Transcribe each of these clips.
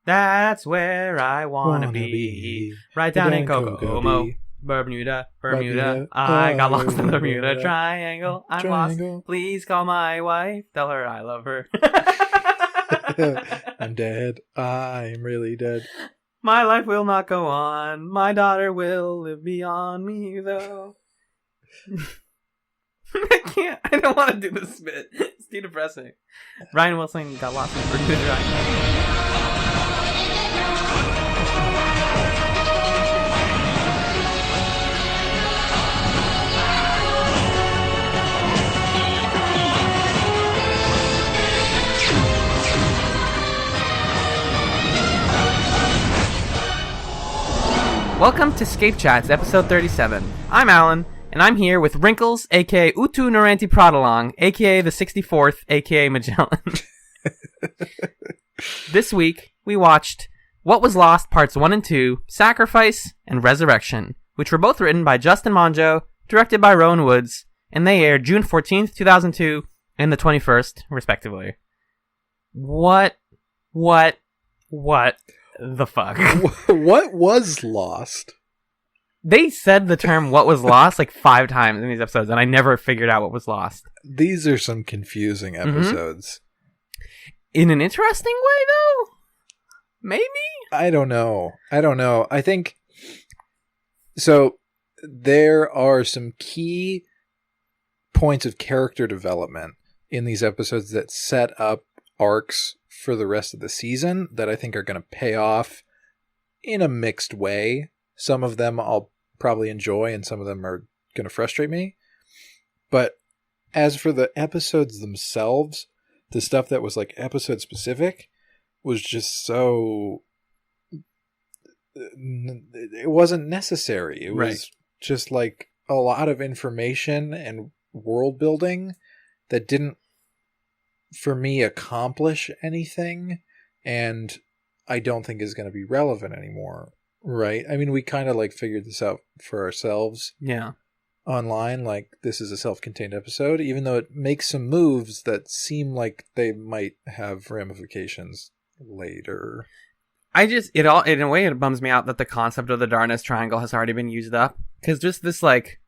That's where I wanna be. Right down in Kokomo. Bermuda. I got lost in the Bermuda Triangle. I'm lost. Please call my wife. Tell her I love her. I'm dead. I'm really dead. My life will not go on. My daughter will live beyond me, though. I can't. I don't want to do this bit. It's too depressing. Ryan Wilson got lost in the Bermuda Triangle. Welcome to ScapeChatz, episode 37. I'm Alan, and I'm here with Wrinkles, aka Utu Naranti Pradalong, aka the 64th, aka Magellan. This week, we watched What Was Lost, Parts 1 and 2, Sacrifice, and Resurrection, which were both written by Justin Monjo, directed by Rowan Woods, and they aired June 14th, 2002, and the 21st, respectively. What the fuck? What was lost? They said the term "what was lost" like 5 times in these episodes, and I never figured out what was lost. These are some confusing episodes. In an interesting way, though? Maybe? I don't know. I think... So, there are some key points of character development in these episodes that set up arcs for the rest of the season that I think are going to pay off in a mixed way. Some of them I'll probably enjoy and some of them are going to frustrate me. But as for the episodes themselves, the stuff that was like episode specific was just so... It wasn't necessary. It was just like a lot of information and world building that didn't, for me, accomplish anything, and I don't think is going to be relevant anymore, right? I mean, we kind of like figured this out for ourselves online, like this is a self-contained episode, even though it makes some moves that seem like they might have ramifications later. In a way, it bums me out that the concept of the Darkness Triangle has already been used up, because just this like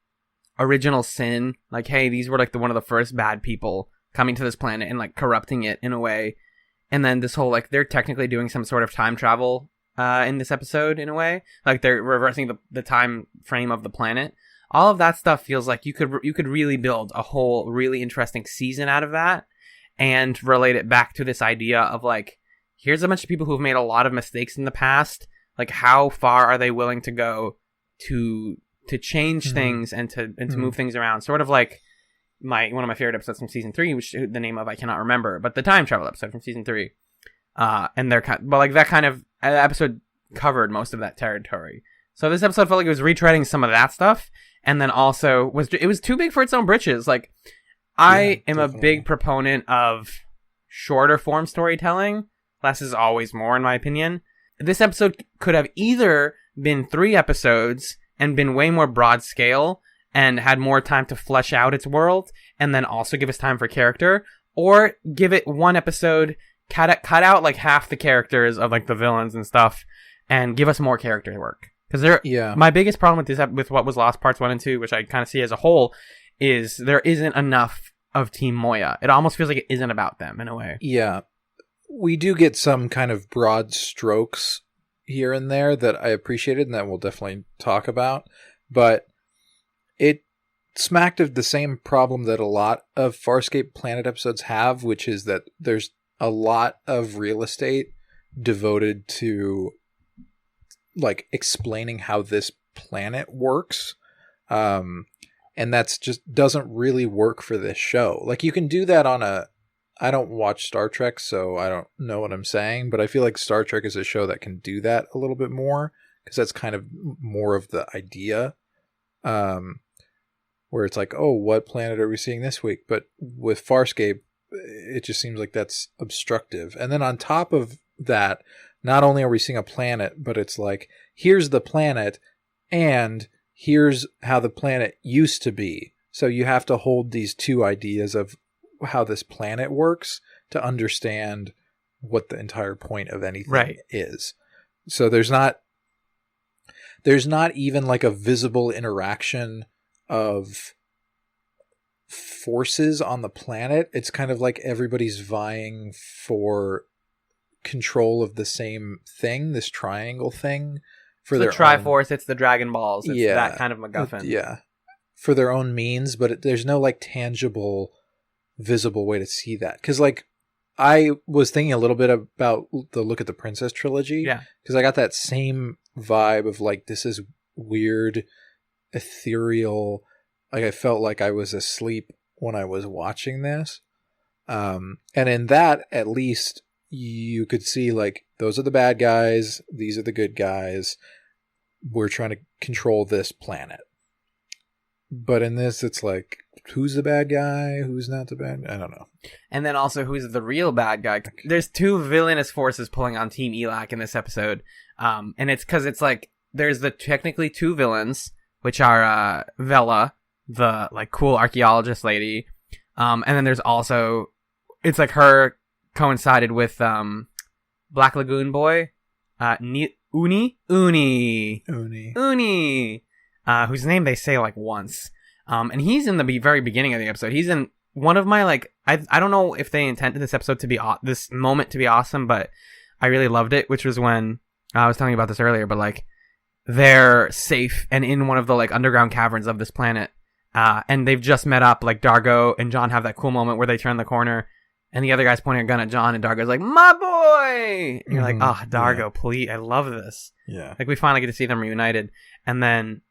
original sin, like, hey, these were like one of the first bad people coming to this planet and like corrupting it in a way, and then this whole like they're technically doing some sort of time travel in this episode in a way, like they're reversing the time frame of the planet. All of that stuff feels like you could really build a whole really interesting season out of that and relate it back to this idea of like, here's a bunch of people who've made a lot of mistakes in the past, like how far are they willing to go to change things and to move things around, sort of like one of my favorite episodes from season 3, which the name of I cannot remember, but the time travel episode from season 3, and they're that kind of episode covered most of that territory. So this episode felt like it was retreading some of that stuff, and then also it was too big for its own britches. Like I am a big proponent of shorter form storytelling. Less is always more, in my opinion. This episode could have either been 3 episodes and been way more broad scale and had more time to flesh out its world, and then also give us time for character, or give it 1 episode, cut out like half the characters of like the villains and stuff, and give us more character work. Because my biggest problem with What Was Lost Parts 1 and 2, which I kind of see as a whole, is there isn't enough of Team Moya. It almost feels like it isn't about them in a way. Yeah. We do get some kind of broad strokes here and there that I appreciated and that we'll definitely talk about, but it smacked of the same problem that a lot of Farscape Planet episodes have, which is that there's a lot of real estate devoted to like explaining how this planet works. And that's just doesn't really work for this show. Like you can do that I don't watch Star Trek, so I don't know what I'm saying, but I feel like Star Trek is a show that can do that a little bit more, because that's kind of more of the idea. Where it's like, oh, what planet are we seeing this week? But with Farscape, it just seems like that's obstructive. And then on top of that, not only are we seeing a planet, but it's like, here's the planet, and here's how the planet used to be. So you have to hold these 2 ideas of how this planet works to understand what the entire point of anything Right. is. So there's not even like a visible interaction of forces on the planet. It's kind of like everybody's vying for control of the same thing, this triangle thing. For It's their the Triforce, it's the Dragon Balls, it's Yeah. that kind of MacGuffin. Yeah. For their own means, but there's no like tangible, visible way to see that. Because like I was thinking a little bit about the Look at the Princess trilogy. Yeah. Because I got that same vibe of like, this is weird, ethereal. Like I felt like I was asleep when I was watching this. And in that, at least, you could see like, those are the bad guys. These are the good guys. We're trying to control this planet. But in this, it's like, who's the bad guy? Who's not the bad guy? I don't know. And then also, who's the real bad guy? There's two villainous forces pulling on Team Elac in this episode. And it's because it's like, there's the technically two villains, which are Vela, the like cool archaeologist lady. And then there's also, it's like her coincided with Black Lagoon boy, Uni, whose name they say like once. And he's in the very beginning of the episode. He's in one of my like, I don't know if they intended this episode to be this moment to be awesome, but I really loved it, which was when I was telling you about this earlier, but like they're safe and in one of the like underground caverns of this planet. And they've just met up, like Dargo and John have that cool moment where they turn the corner and the other guy's pointing a gun at John and Dargo's like, my boy! And you're like, oh, Dargo, please, I love this. Yeah. Like we finally get to see them reunited. And then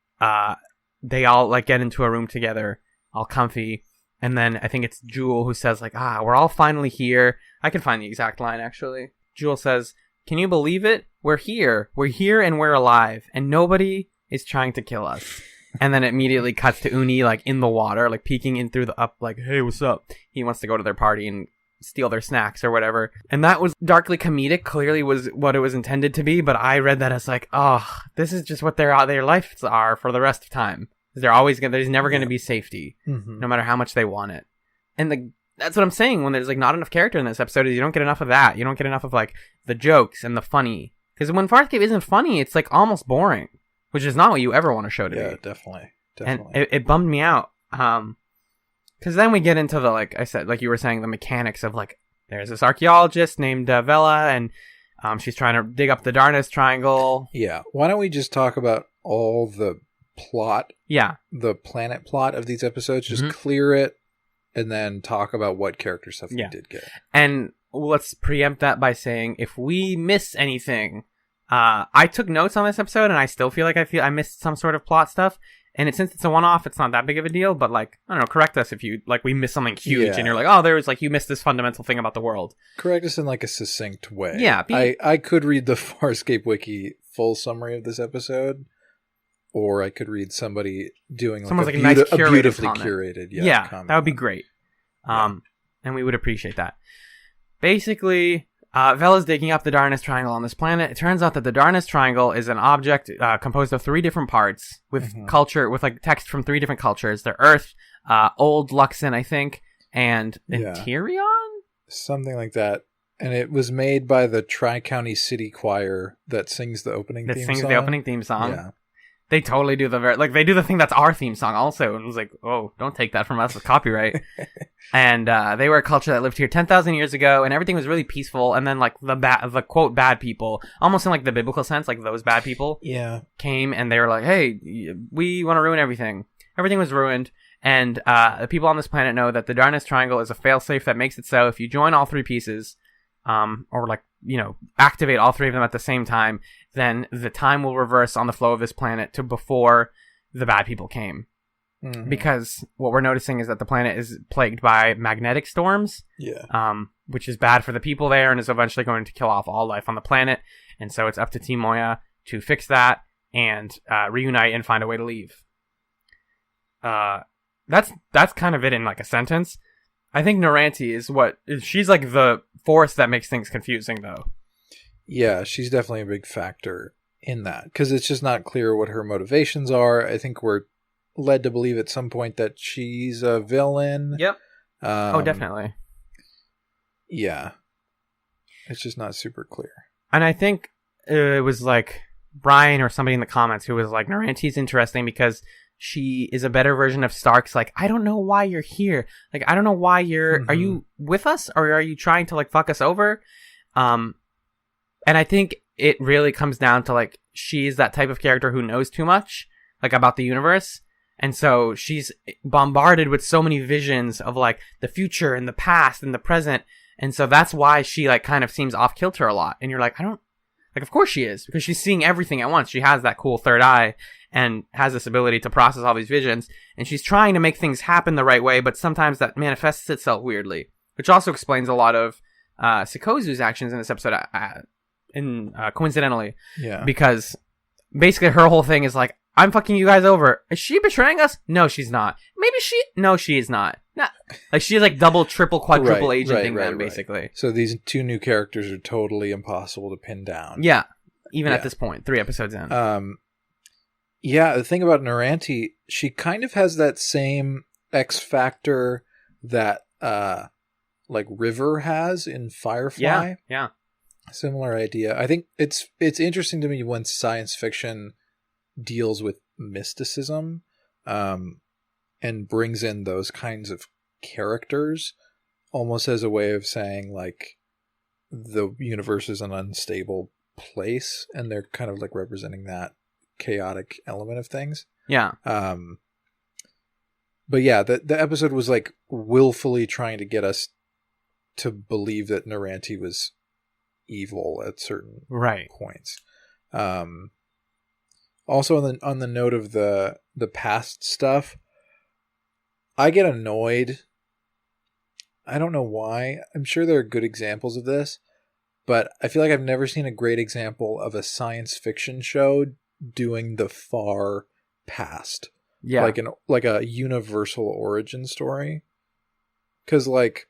they all like get into a room together, all comfy. And then I think it's Jewel who says like, we're all finally here. I can find the exact line actually. Jewel says, can you believe it? We're here and we're alive and nobody is trying to kill us. And then it immediately cuts to Uni like in the water, like peeking in through the up, like, hey, what's up? He wants to go to their party and steal their snacks or whatever. And that was darkly comedic, clearly was what it was intended to be, but I read that as like, oh, this is just what their lives are for the rest of time. There's never going to be safety, no matter how much they want it. And that's what I'm saying when there's like not enough character in this episode is you don't get enough of that. You don't get enough of like the jokes and the funny. Because when Farscape isn't funny, it's like almost boring, which is not what you ever want a show to be. Yeah, definitely. And it bummed me out. Because then we get into the, like I said, like you were saying, the mechanics of like, there's this archaeologist named Vela, and she's trying to dig up the Darnus Triangle. Yeah. Why don't we just talk about all the plot? Yeah. The planet plot of these episodes. Just clear it, and then talk about what character stuff we did get. And let's preempt that by saying, if we miss anything, I took notes on this episode, and I still feel like I missed some sort of plot stuff. And since it's a one-off, it's not that big of a deal, but like, I don't know, correct us if you, like, we missed something huge and you're like, oh, there's like, you missed this fundamental thing about the world. Correct us in like a succinct way. Yeah. I could read the Farscape Wiki full summary of this episode, or I could read somebody doing like a nice curated beautifully comment. curated comment. That would be great. And we would appreciate that. Basically, Vela's digging up the Darnus Triangle on this planet. It turns out that the Darnus Triangle is an object composed of 3 different parts with culture, with like text from 3 different cultures. They're Earth, Old Luxon, I think, and Interion? Something like that. And it was made by the Tri-County City Choir that sings the opening theme song. Yeah. They totally do they do the thing that's our theme song also. And it was like, oh, don't take that from us with copyright. And they were a culture that lived here 10,000 years ago, and everything was really peaceful. And then like the quote bad people, almost in like the biblical sense, like those bad people came and they were like, hey, we want to ruin everything. Everything was ruined. And the people on this planet know that the Darnus Triangle is a failsafe that makes it so if you join all 3 pieces, or like, activate all 3 of them at the same time, then the time will reverse on the flow of this planet to before the bad people came. Because what we're noticing is that the planet is plagued by magnetic storms, which is bad for the people there and is eventually going to kill off all life on the planet. And so it's up to Team Moya to fix that and reunite and find a way to leave. That's kind of it in like a sentence. I think Naranti she's like the force that makes things confusing, though. Yeah, she's definitely a big factor in that, because it's just not clear what her motivations are. I think we're led to believe at some point that she's a villain. Yep. Definitely. Yeah. It's just not super clear. And I think it was like Brian or somebody in the comments who was like, Naranti's interesting because she is a better version of Stark's. Like, I don't know why you're here. Like, I don't know why you're... Are you with us? Or are you trying to, like, fuck us over? And I think it really comes down to, like, she's that type of character who knows too much, like, about the universe. And so she's bombarded with so many visions of, like, the future and the past and the present. And so that's why she, like, kind of seems off-kilter a lot. And you're like, I don't... Like, of course she is, because she's seeing everything at once. She has that cool third eye and has this ability to process all these visions. And she's trying to make things happen the right way, but sometimes that manifests itself weirdly. Which also explains a lot of Sikozu's actions in this episode, coincidentally. Yeah. Because basically her whole thing is like, I'm fucking you guys over. Is she betraying us? No, she's not. Maybe she... No, she is not. Nah. Like, she's like double, triple, quadruple agenting them, basically. So these two new characters are totally impossible to pin down. Yeah. Even at this point, 3 episodes in. Yeah, the thing about Naranti, she kind of has that same X factor that like River has in Firefly. Yeah. Similar idea. I think it's interesting to me when science fiction deals with mysticism and brings in those kinds of characters almost as a way of saying, like, the universe is an unstable place, and they're kind of like representing that chaotic element of things. Yeah. But yeah, the episode was like willfully trying to get us to believe that Naranti was evil at certain points. Also on the note of the past stuff, I get annoyed. I don't know why. I'm sure there are good examples of this, but I feel like I've never seen a great example of a science fiction show doing the far past. Yeah. Like a universal origin story. 'Cause like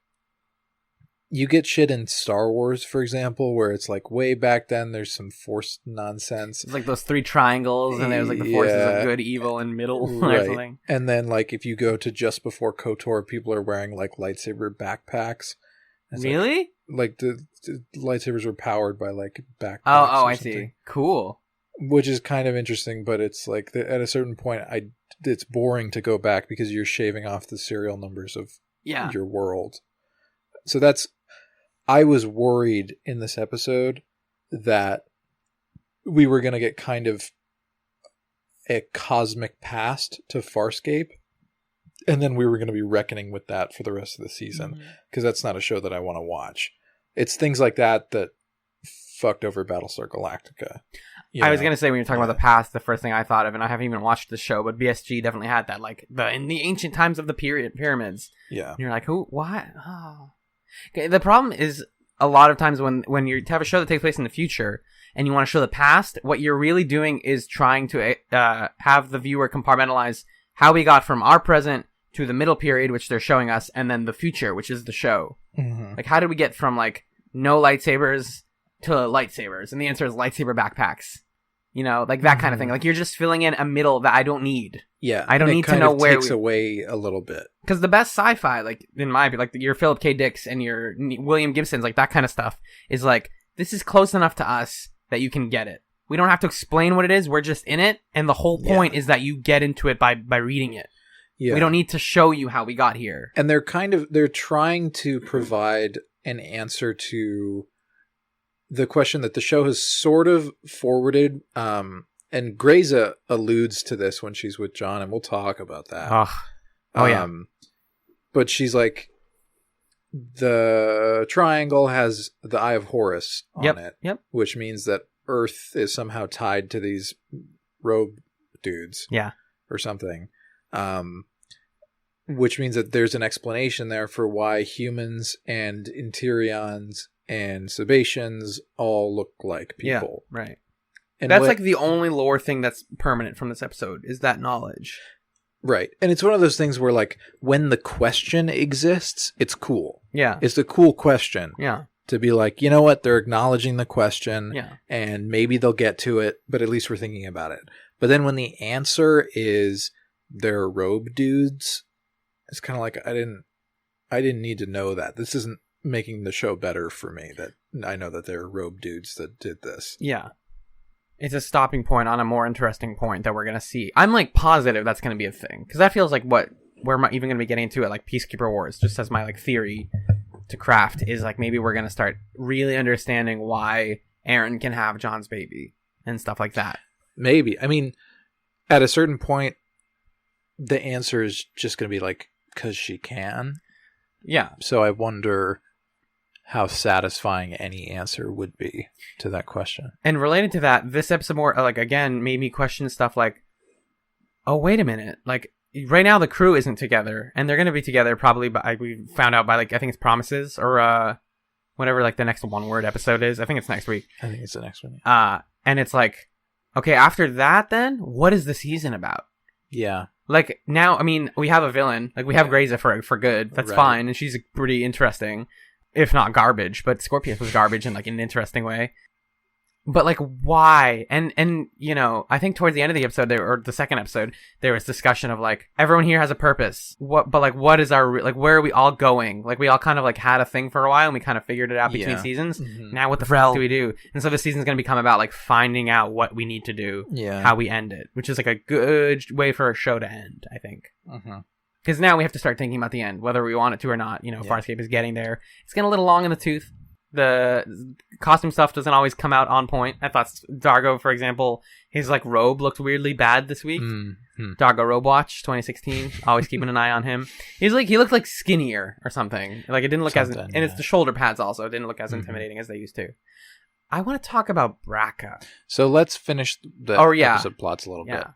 you get shit in Star Wars, for example, where it's like way back then there's some forced nonsense. It's like those 3 triangles and there's like the forces of good, evil, and middle or something. And then like if you go to just before KOTOR, people are wearing like lightsaber backpacks. Really? Like the lightsabers were powered by like backpacks. Oh, I see. Cool. Which is kind of interesting, but it's like at a certain point, it's boring to go back because you're shaving off the serial numbers of your world. So I was worried in this episode that we were going to get kind of a cosmic past to Farscape, and then we were going to be reckoning with that for the rest of the season, because that's not a show that I want to watch. It's things like that fucked over Battlestar Galactica. I was going to say, when you're talking about the past, the first thing I thought of, and I haven't even watched the show, but BSG definitely had that, like, in the ancient times of the pyramids. Yeah. And you're like, who? What? Oh. Okay, the problem is, a lot of times when you have a show that takes place in the future, and you want to show the past, what you're really doing is trying to have the viewer compartmentalize how we got from our present to the middle period, which they're showing us, and then the future, which is the show. Mm-hmm. Like, how did we get from, like, no lightsabers to lightsabers? And the answer is lightsaber backpacks. You know, like that kind of thing. Like, you're just filling in a middle that I don't need. Yeah. I don't need to know where. It takes away a little bit. Because the best sci-fi, like, in my opinion, like your Philip K. Dicks and your William Gibsons, like that kind of stuff, is like, this is close enough to us that you can get it. We don't have to explain what it is. We're just in it. And the whole point is that you get into it by reading it. Yeah. We don't need to show you how we got here. And they're trying to provide an answer to the question that the show has sort of forwarded, and Grayza alludes to this when she's with John, and we'll talk about that. Yeah. But she's like, the triangle has the Eye of Horus on it, which means that Earth is somehow tied to these robe dudes, or something. Which means that there's an explanation there for why humans and Interions and Sebaceans all look like people. Yeah, right. And that's like the only lore thing that's permanent from this episode, is that knowledge. Right. And it's one of those things where, like, when the question exists, it's cool. Yeah. It's a cool question. Yeah. To be like, you know what, they're acknowledging the question, and maybe they'll get to it, but at least we're thinking about it. But then when the answer is they're robe dudes, it's kind of like, I didn't need to know that. This isn't making the show better for me. I know that there are robe dudes that did this. Yeah. It's a stopping point on a more interesting point that we're going to see. I'm like positive that's going to be a thing. Because that feels like what we're even going to be getting into it, like Peacekeeper Wars, just as my like theory to craft is like maybe we're going to start really understanding why Aaron can have John's baby and stuff like that. Maybe. I mean, at a certain point, the answer is just going to be like, because she can. Yeah. So I wonder how satisfying any answer would be to that question. And related to that, this episode more like again made me question stuff like, oh wait a minute, like right now the crew isn't together, and they're gonna be together probably by we found out by like I think it's Promises or whatever like the next one word episode is. I think it's next week. I think it's the next one. Yeah. And it's like, okay, after that, then what is the season about? Yeah. Like now, I mean, we have a villain, like we have Grayza for good. That's fine, and she's pretty interesting. If not garbage, but Scorpius was garbage in like an interesting way. But like, why? And you know, I think towards the end of the episode, or the second episode, there was discussion of like everyone here has a purpose. But like, what is our like? Where are we all going? Like, we all kind of like had a thing for a while, and we kind of figured it out between seasons. Mm-hmm. Now, what the fuck do we do? And so the season's gonna become about like finding out what we need to do, how we end it, which is like a good way for a show to end, I think. Mm-hmm. Because now we have to start thinking about the end, whether we want it to or not. You know, Farscape is getting there. It's getting a little long in the tooth. The costume stuff doesn't always come out on point. I thought Dargo, for example, his like robe looked weirdly bad this week. Mm-hmm. Dargo Robe Watch 2016. Always keeping an eye on him. He looked like skinnier or something. Like it didn't look and it's the shoulder pads also. It didn't look as intimidating as they used to. I want to talk about Braca. So let's finish the episode plots a little bit.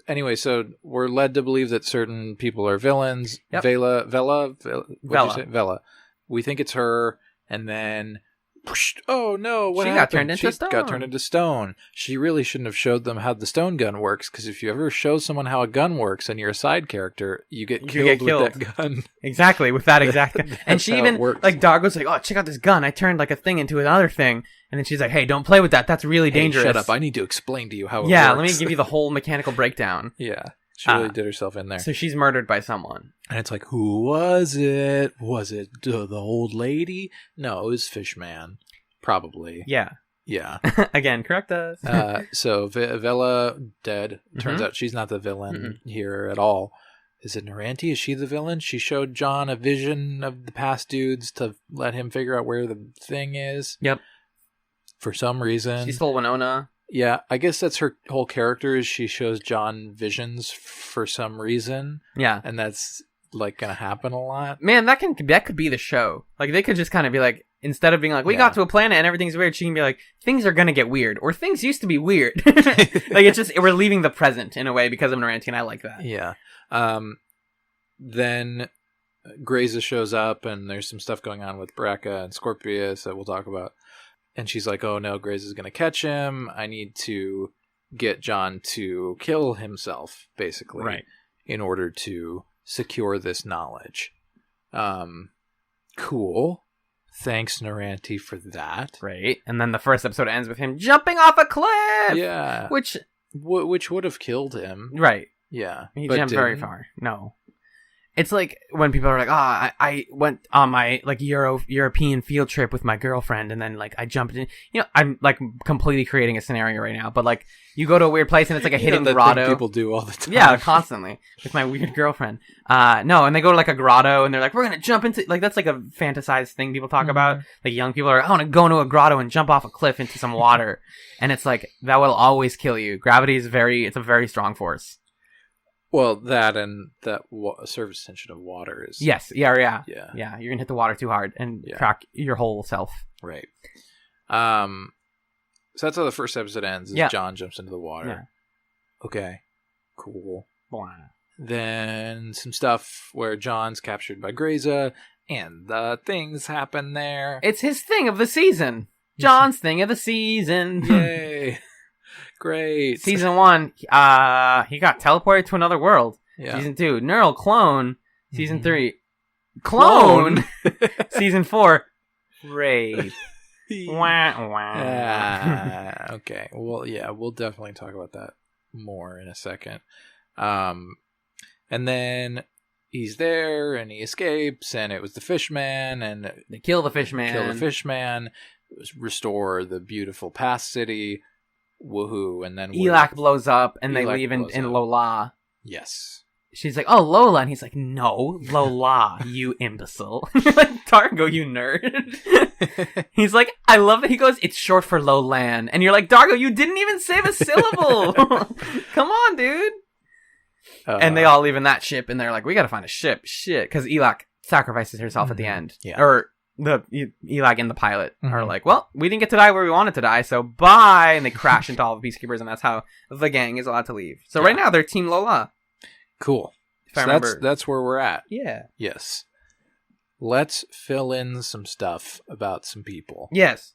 Anyway, so we're led to believe that certain people are villains. Yep. Vela. We think it's her, and then, oh no, what happened? She got turned into stone. She really shouldn't have showed them how the stone gun works, because if you ever show someone how a gun works and you're a side character, you get killed with that gun. Exactly, with that exact gun. And she even, like, Dargo's like, oh, check out this gun. I turned, like, a thing into another thing. And then she's like, hey, don't play with that. That's really dangerous. Shut up. I need to explain to you how it works. Yeah, let me give you the whole mechanical breakdown. Yeah. She really did herself in there. So she's murdered by someone. And it's like, who was it? Was it the old lady? No, it was Fishman. Probably. Yeah. Yeah. Again, correct us. So Vela dead. Turns out she's not the villain here at all. Is it Naranti? Is she the villain? She showed John a vision of the past dudes to let him figure out where the thing is. Yep. For some reason. She stole Winona. Yeah, I guess that's her whole character, is she shows John visions for some reason. Yeah. And that's like gonna happen a lot. Man, that could be the show. Like they could just kind of be like, instead of being like, we got to a planet and everything's weird, she can be like, things are gonna get weird. Or things used to be weird. Like it's just, we're leaving the present in a way because of Naranti, and I like that. Yeah. Then Grayza shows up and there's some stuff going on with Braca and Scorpius that we'll talk about. And she's like, oh no, Grayza's going to catch him. I need to get John to kill himself, basically. Right. In order to secure this knowledge. Cool. Thanks, Naranti, for that. Right. And then the first episode ends with him jumping off a cliff! Yeah. Which would have killed him. Right. Yeah. He jumped very far. No. It's like when people are like, oh, I went on my like European field trip with my girlfriend, and then like I jumped in. You know, I'm like completely creating a scenario right now, but like you go to a weird place and it's like a hidden grotto. People do all the time. Yeah, constantly with my weird girlfriend. No, and they go to like a grotto and they're like, we're gonna jump into, like, that's like a fantasized thing people talk about. Like young people are, I want to go into a grotto and jump off a cliff into some water, and it's like that will always kill you. Gravity is it's a very strong force. Well, that and that surface tension of water is... Yes, yeah. You're going to hit the water too hard and crack your whole self. Right. So that's how the first episode ends, is John jumps into the water. Yeah. Okay. Cool. Wow. Then some stuff where John's captured by Grayza, and the things happen there. It's his thing of the season. John's thing of the season. Yay. Great. Season 1, he got teleported to another world. Yeah. Season 2, neural clone. Season 3, clone. Season 4, raid. Wah, wah. Okay. Well, yeah, we'll definitely talk about that more in a second. And then he's there and he escapes, and it was the Fishman, and they kill the Fishman. restore the beautiful past city. Woohoo. And then Elak blows up and they Elak leave blows in up. Lola. Yes. She's like, oh, Lola. And he's like, no, Lola, you imbecile. You're like, Dargo, you nerd. He's like, I love that. He goes, it's short for Lowland. And you're like, Dargo, you didn't even save a syllable. Come on, dude. And they all leave in that ship, and they're like, we gotta find a ship. Shit. Because Elak sacrifices herself at the end. Yeah. Or Elak and the pilot are like, well, we didn't get to die where we wanted to die, so bye. And they crash into all the Peacekeepers, and that's how the gang is allowed to leave. So right now, they're Team Lola. Cool. If I So remember. that's where we're at. Yeah. Yes. Let's fill in some stuff about some people. Yes.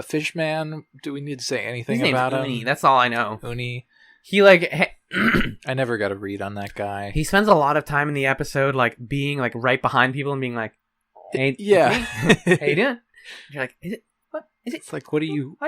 Fishman, do we need to say anything His name's about Uni. him? That's all I know. Uni. He I never got a read on that guy. he spends a lot of time in the episode like being like right behind people and being like, hey, Yeah. hey, how you doing? You're like, is it what is it? It's like, why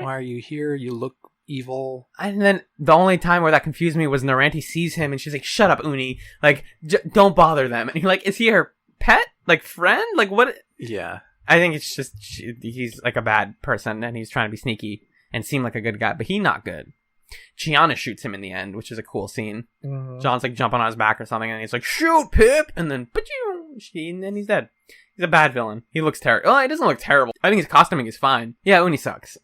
are you here? You look evil. And then the only time where that confused me was Naranti sees him and she's like, shut up, Uni. Like, don't bother them. And you're like, is he her pet? Like, friend? Like, what? Yeah. I think it's just, he's like a bad person and he's trying to be sneaky and seem like a good guy, but he's not good. Chiana shoots him in the end, which is a cool scene. John's like jumping on his back or something and he's like, shoot, Pip! And then, and then he's dead. He's a bad villain. He looks terrible. Oh, he doesn't look terrible. I think his costuming is fine. Yeah, Uni sucks.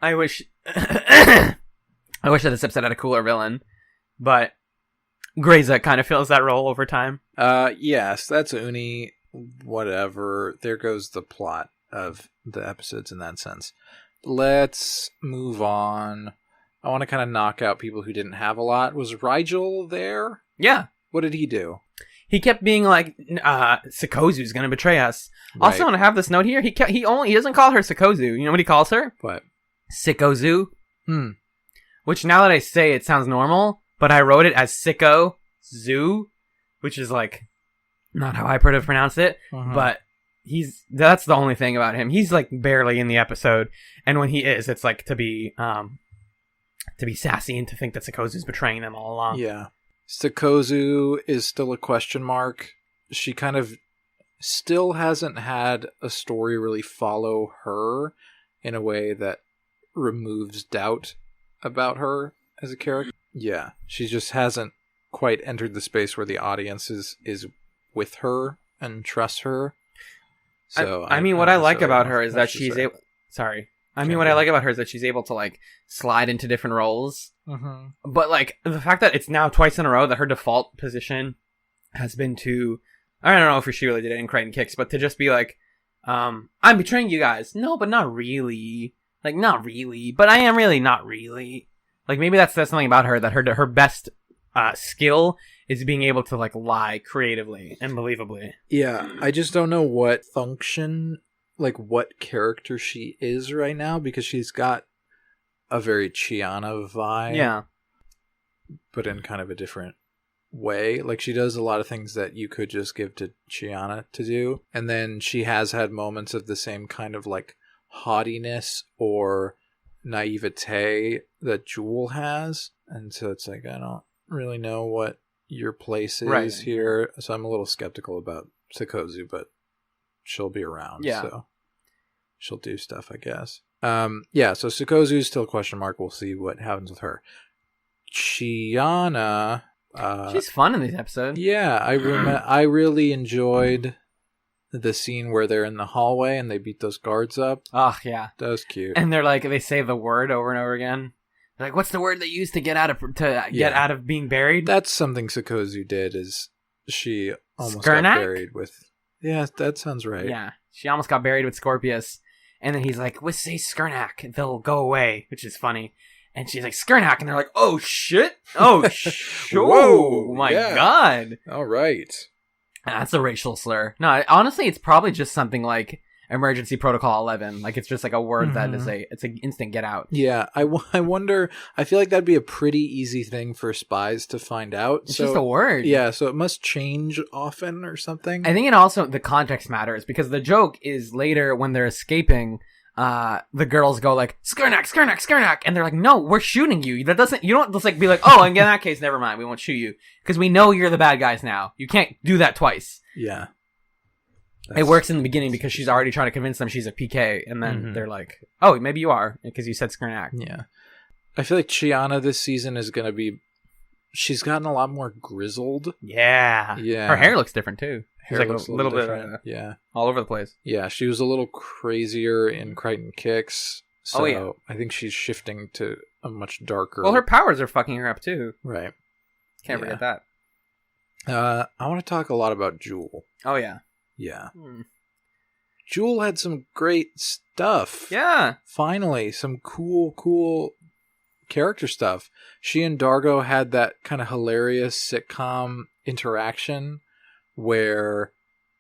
I wish that this episode had a cooler villain, but Grayza kind of fills that role over time. Yes, that's Uni. Whatever. There goes the plot of the episodes in that sense. Let's move on. I want to kind of knock out people who didn't have a lot. Was Rigel there? Yeah. What did he do? He kept being like, Sikozu's gonna betray us. Right. Also, I have this note here. He doesn't call her Sikozu. You know what he calls her? What? Sikozu. Which now that I say it sounds normal, but I wrote it as Sicko Zoo, which is like not how I would have pronounced it, but that's the only thing about him. He's like barely in the episode, and when he is, it's like to be sassy and to think that Sikozu's betraying them all along. Yeah. Sikozu is still a question mark. She kind of still hasn't had a story really follow her in a way that removes doubt about her as a character. Yeah, she just hasn't quite entered the space where the audience is with her and trusts her. So I mean, what I like about her is that she's able. Sorry. What I like about her is that she's able to like slide into different roles. But like the fact that it's now twice in a row that her default position has been to, I don't know if she really did it in Crichton Kicks, but to just be like, I'm betraying you guys. No, but not really. Like, not really. But I am really not really. Like, maybe that's something about her, that her best skill is being able to like lie creatively and believably. Yeah, I just don't know what function, like what character she is right now, because she's got a very Chiana vibe. Yeah. But in kind of a different way. Like, she does a lot of things that you could just give to Chiana to do. And then she has had moments of the same kind of like haughtiness or naivete that Jewel has. And so it's like, I don't really know what your place is here. So I'm a little skeptical about Sikozu, but she'll be around. Yeah. So she'll do stuff, I guess. Yeah, so Sikozu's still a question mark. We'll see what happens with her. Chiana. She's fun in these episodes. Yeah, I really enjoyed the scene where they're in the hallway and they beat those guards up. Oh, yeah. That was cute. And they're like, they say the word over and over again. They're like, what's the word they use to get out of being buried? That's something Sikozu did, is she almost Skurnak? got buried with... Yeah, that sounds right. Yeah, she almost got buried with Scorpius. And then he's like, let's say Skurnak, they'll go away, which is funny. And she's like, Skurnak, and they're like, oh shit, oh Whoa, my yeah. god. All right. That's a racial slur. No, honestly, it's probably just something like Emergency Protocol 11. Like, it's just like a word that is it's an instant get out. Yeah, I wonder, I feel like that'd be a pretty easy thing for spies to find out. It's just a word. Yeah, so it must change often or something. I think it also, the context matters, because the joke is later when they're escaping, the girls go like, Skurnak, Skurnak, Skurnak, and they're like, no, we're shooting you. You don't just like be like, oh, in that case, never mind, we won't shoot you. Because we know you're the bad guys now. You can't do that twice. Yeah. It works in the beginning because she's already trying to convince them she's a PK, and then they're like, "Oh, maybe you are," because you said Skrnak. Yeah, I feel like Chiana this season is gonna be. She's gotten a lot more grizzled. Yeah. Her hair looks different too. She's Hair like looks a little bit, yeah, all over the place. Yeah, she was a little crazier in Crichton Kicks. So I think she's shifting to a much darker. Well, her powers are fucking her up too. Right. Can't forget that. I want to talk a lot about Jewel. Oh yeah. Yeah. Jewel had some great stuff. Yeah. Finally, some cool character stuff. She and Dargo had that kind of hilarious sitcom interaction where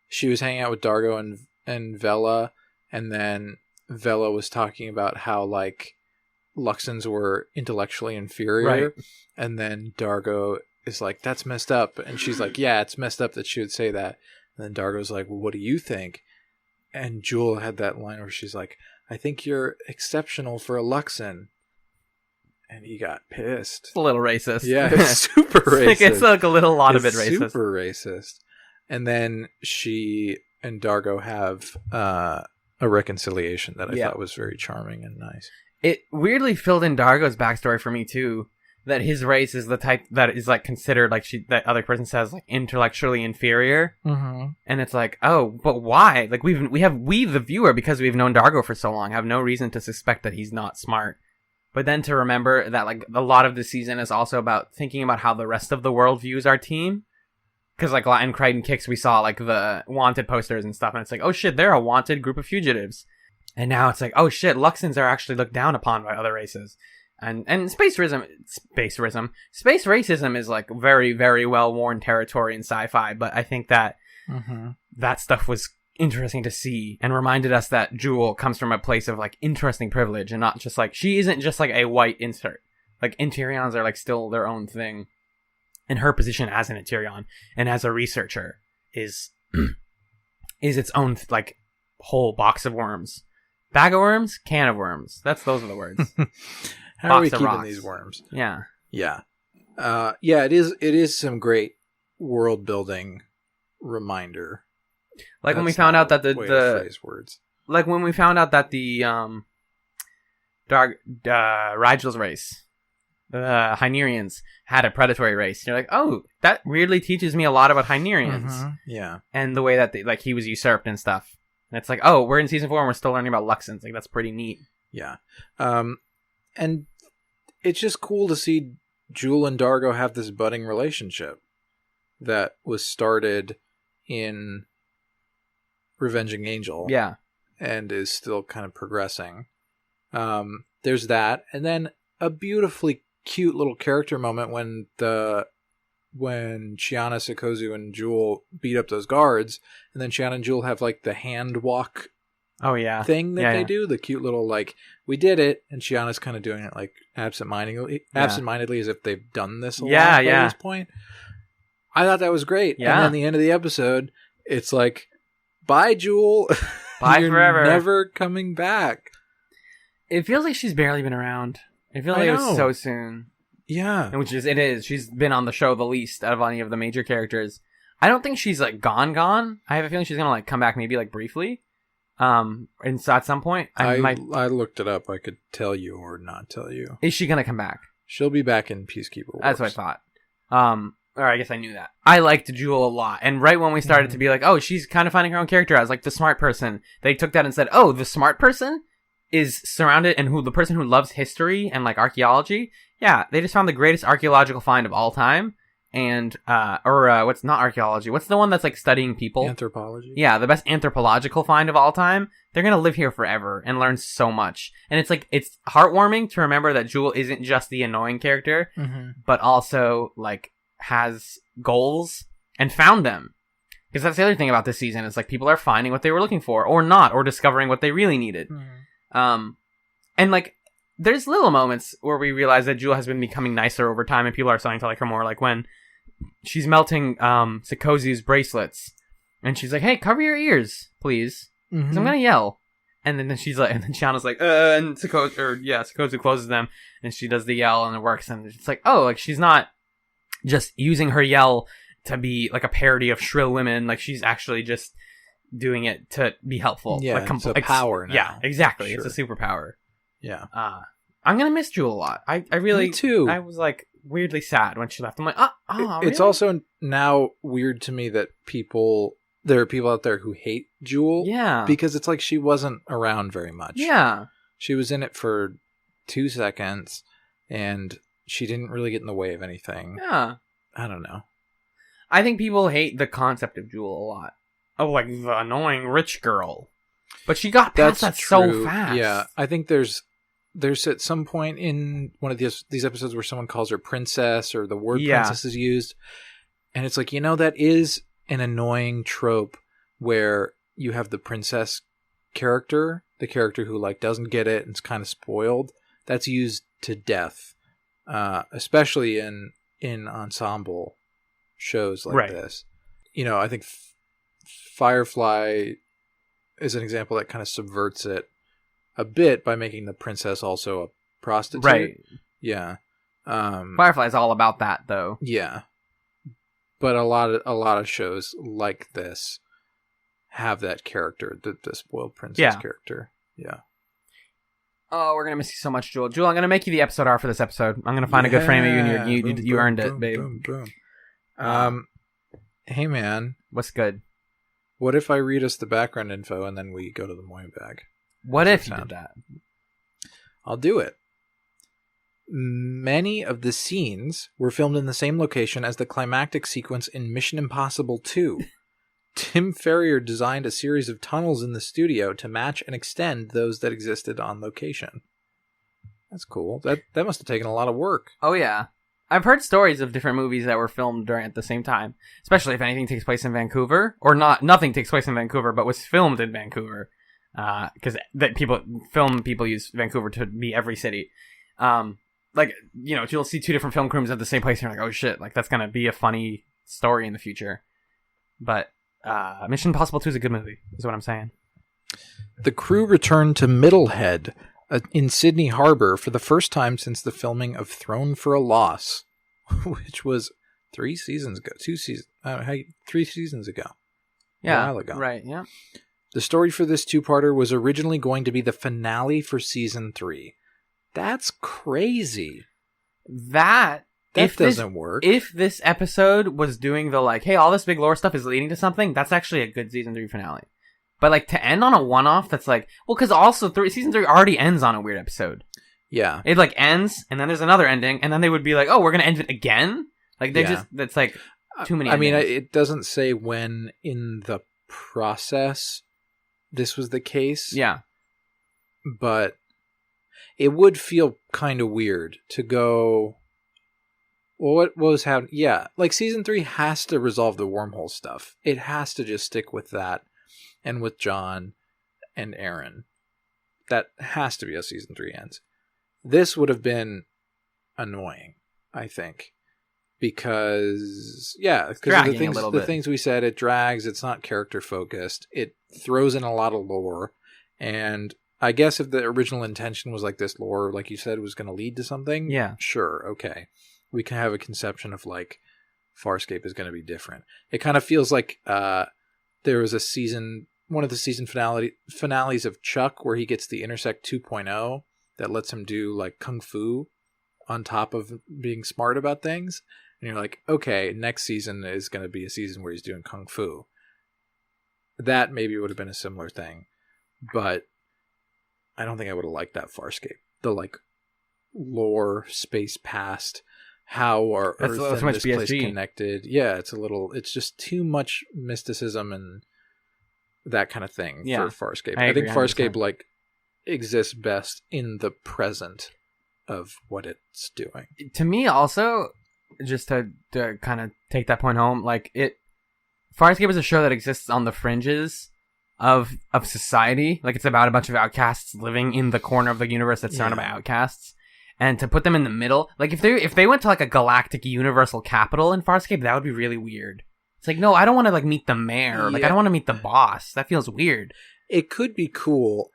she was hanging out with Dargo and Vela, and then Vela was talking about how like Luxons were intellectually inferior, and then Dargo is like, "That's messed up," and she's like, "Yeah, it's messed up that she would say that." And then Dargo's like, "Well, what do you think?" And Jewel had that line where she's like, "I think you're exceptional for a Luxon." And he got pissed. It's a little racist. Yeah, it's super racist. It's like a lot of it racist. Super racist. And then she and Dargo have a reconciliation that I thought was very charming and nice. It weirdly filled in Dargo's backstory for me too. That his race is the type that is like considered like that other person says like intellectually inferior, and it's like, oh, but why? Like we the viewer, because we've known Dargo for so long, have no reason to suspect that he's not smart. But then to remember that like a lot of the season is also about thinking about how the rest of the world views our team, because like in Crichton Kicks we saw like the wanted posters and stuff, and it's like, oh shit, they're a wanted group of fugitives, and now it's like, oh shit, Luxons are actually looked down upon by other races. And space racism is like very, very well-worn territory in sci-fi, but I think that that stuff was interesting to see and reminded us that Jewel comes from a place of like interesting privilege and not just like, she isn't just like a white insert. Like Interions are like still their own thing, and her position as an Interion and as a researcher is its own like whole box of worms. Bag of worms, can of worms. Those are the words. How are we keeping these worms? Yeah. Yeah. It is some great world building reminder. Like when we found out that the phrase words. Like when we found out that the Rigel's race, the Hynerians, had a predatory race. You're like, oh, that weirdly teaches me a lot about Hynerians. Yeah. And the way that like he was usurped and stuff. And it's like, oh, we're in season 4 and we're still learning about Luxons. Like that's pretty neat. Yeah. And it's just cool to see Jewel and Dargo have this budding relationship that was started in Revenging Angel. Yeah. And is still kind of progressing. There's that. And then a beautifully cute little character moment when Chiana, Sikozu, and Jewel beat up those guards, and then Chiana and Jewel have like the hand walk thing that they do, the cute little like, we did it, and Chiana's kind of doing it like absentmindedly as if they've done this a lot by this point. I thought that was great. And then the end of the episode, it's like, bye Jewel. Bye You're forever. Never coming back. It feels like she's barely been around. I feel like it was so soon. Yeah. And it is. She's been on the show the least out of any of the major characters. I don't think she's like gone. I have a feeling she's gonna like come back maybe like briefly. And so at some point I looked it up. I could tell you or not tell you. Is she gonna come back? She'll be back in Peacekeeper Wars. That's what I thought. Or I guess I knew that. I liked Jewel a lot. And right when we started to be like, oh, she's kind of finding her own character as like the smart person, they took that and said, oh, the smart person is surrounded, and the person who loves history and like archaeology. Yeah, they just found the greatest archaeological find of all time. And, what's not archaeology? What's the one that's like studying people? Anthropology. Yeah, the best anthropological find of all time. They're gonna live here forever and learn so much. And it's like, it's heartwarming to remember that Jewel isn't just the annoying character, but also like has goals and found them. Because that's the other thing about this season, is like people are finding what they were looking for, or not, or discovering what they really needed. And like, there's little moments where we realize that Jewel has been becoming nicer over time, and people are starting to like her more. Like when she's melting Sikozu's bracelets, and she's like, "Hey, cover your ears, please, because I'm gonna yell." And then she's like, and then Shiana's like, and Sikozu closes them, and she does the yell, and it works. And it's like, oh, like she's not just using her yell to be like a parody of shrill women. Like she's actually just doing it to be helpful. Yeah, like, it's a power now. Yeah, exactly. Sure. It's a superpower. Yeah. I'm gonna miss Jewel a lot. I really Me too. I was like weirdly sad when she left. I'm like, It's really? also now weird to me that there are people out there who hate Jewel. Yeah. Because it's like she wasn't around very much. Yeah. She was in it for 2 seconds, and she didn't really get in the way of anything. Yeah. I don't know. I think people hate the concept of Jewel a lot. Of like the annoying rich girl. But she got past that so fast. Yeah. I think there's at some point in one of these episodes where someone calls her princess, or the word princess is used. And it's like, that is an annoying trope where you have the princess character, the character who like doesn't get it and is kind of spoiled. That's used to death, especially in ensemble shows like this. I think Firefly is an example that kind of subverts it a bit by making the princess also a prostitute. Right. Yeah. Firefly's all about that, though. Yeah. But a lot of shows like this have that character, the spoiled princess character. Yeah. Oh, we're gonna miss you so much, Jewel. Jewel, I'm gonna make you the episode art for this episode. I'm gonna find a good frame of you, and you earned it, babe. Boom. Hey, man. What's good? What if I read us the background info and then we go to the Moyabag? What if you did that? I'll do it. Many of the scenes were filmed in the same location as the climactic sequence in Mission Impossible 2. Tim Ferrier designed a series of tunnels in the studio to match and extend those that existed on location. That's cool. That must have taken a lot of work. Oh, yeah. I've heard stories of different movies that were filmed at the same time, especially if anything takes place in Vancouver, or nothing takes place in Vancouver, but was filmed in Vancouver. Because people use Vancouver to be every city. You'll see 2 different film crews at the same place, and you're like, oh shit, like that's gonna be a funny story in the future. But Mission Impossible 2 is a good movie, is what I'm saying. The crew returned to Middlehead in Sydney Harbor for the first time since the filming of Thrown for a Loss, which was 3 seasons ago. 3 seasons ago. Yeah, a while ago. Right, yeah. The story for this 2-parter was originally going to be the finale for season 3. That's crazy. That doesn't work. If this episode was doing the like, hey, all this big lore stuff is leading to something, that's actually a good season 3 finale. But like to end on a one-off, that's like, well, because also season 3 already ends on a weird episode. Yeah, it like ends, and then there's another ending, and then they would be like, oh, we're gonna end it again. Like that's like too many. I mean, it doesn't say when in the process this was the case. Yeah, but it would feel kind of weird to go, well, what was happening? Yeah, like season 3 has to resolve the wormhole stuff. It has to just stick with that and with John and Aaron. That has to be how season 3 ends. This would have been annoying, I think. Because of the things we said, it drags, it's not character focused, it throws in a lot of lore, and I guess if the original intention was like this lore, like you said, was going to lead to something, sure, okay. We can have a conception of like Farscape is going to be different. It kind of feels like there was one of the season finales of Chuck where he gets the Intersect 2.0 that lets him do like Kung Fu on top of being smart about things. And you're like, okay, next season is going to be a season where he's doing Kung Fu. That maybe would have been a similar thing. But I don't think I would have liked that Farscape. The like lore, space past, how are Earth and this place connected. Yeah, it's just too much mysticism and that kind of thing for Farscape. I think Farscape like exists best in the present of what it's doing. To me also, just to kind of take that point home, like Farscape is a show that exists on the fringes of society. Like it's about a bunch of outcasts living in the corner of the universe that's surrounded by outcasts. And to put them in the middle, like if they went to like a galactic universal capital in Farscape, that would be really weird. It's like, no, I don't want to like meet the mayor. Like I don't want to meet the boss. That feels weird. It could be cool.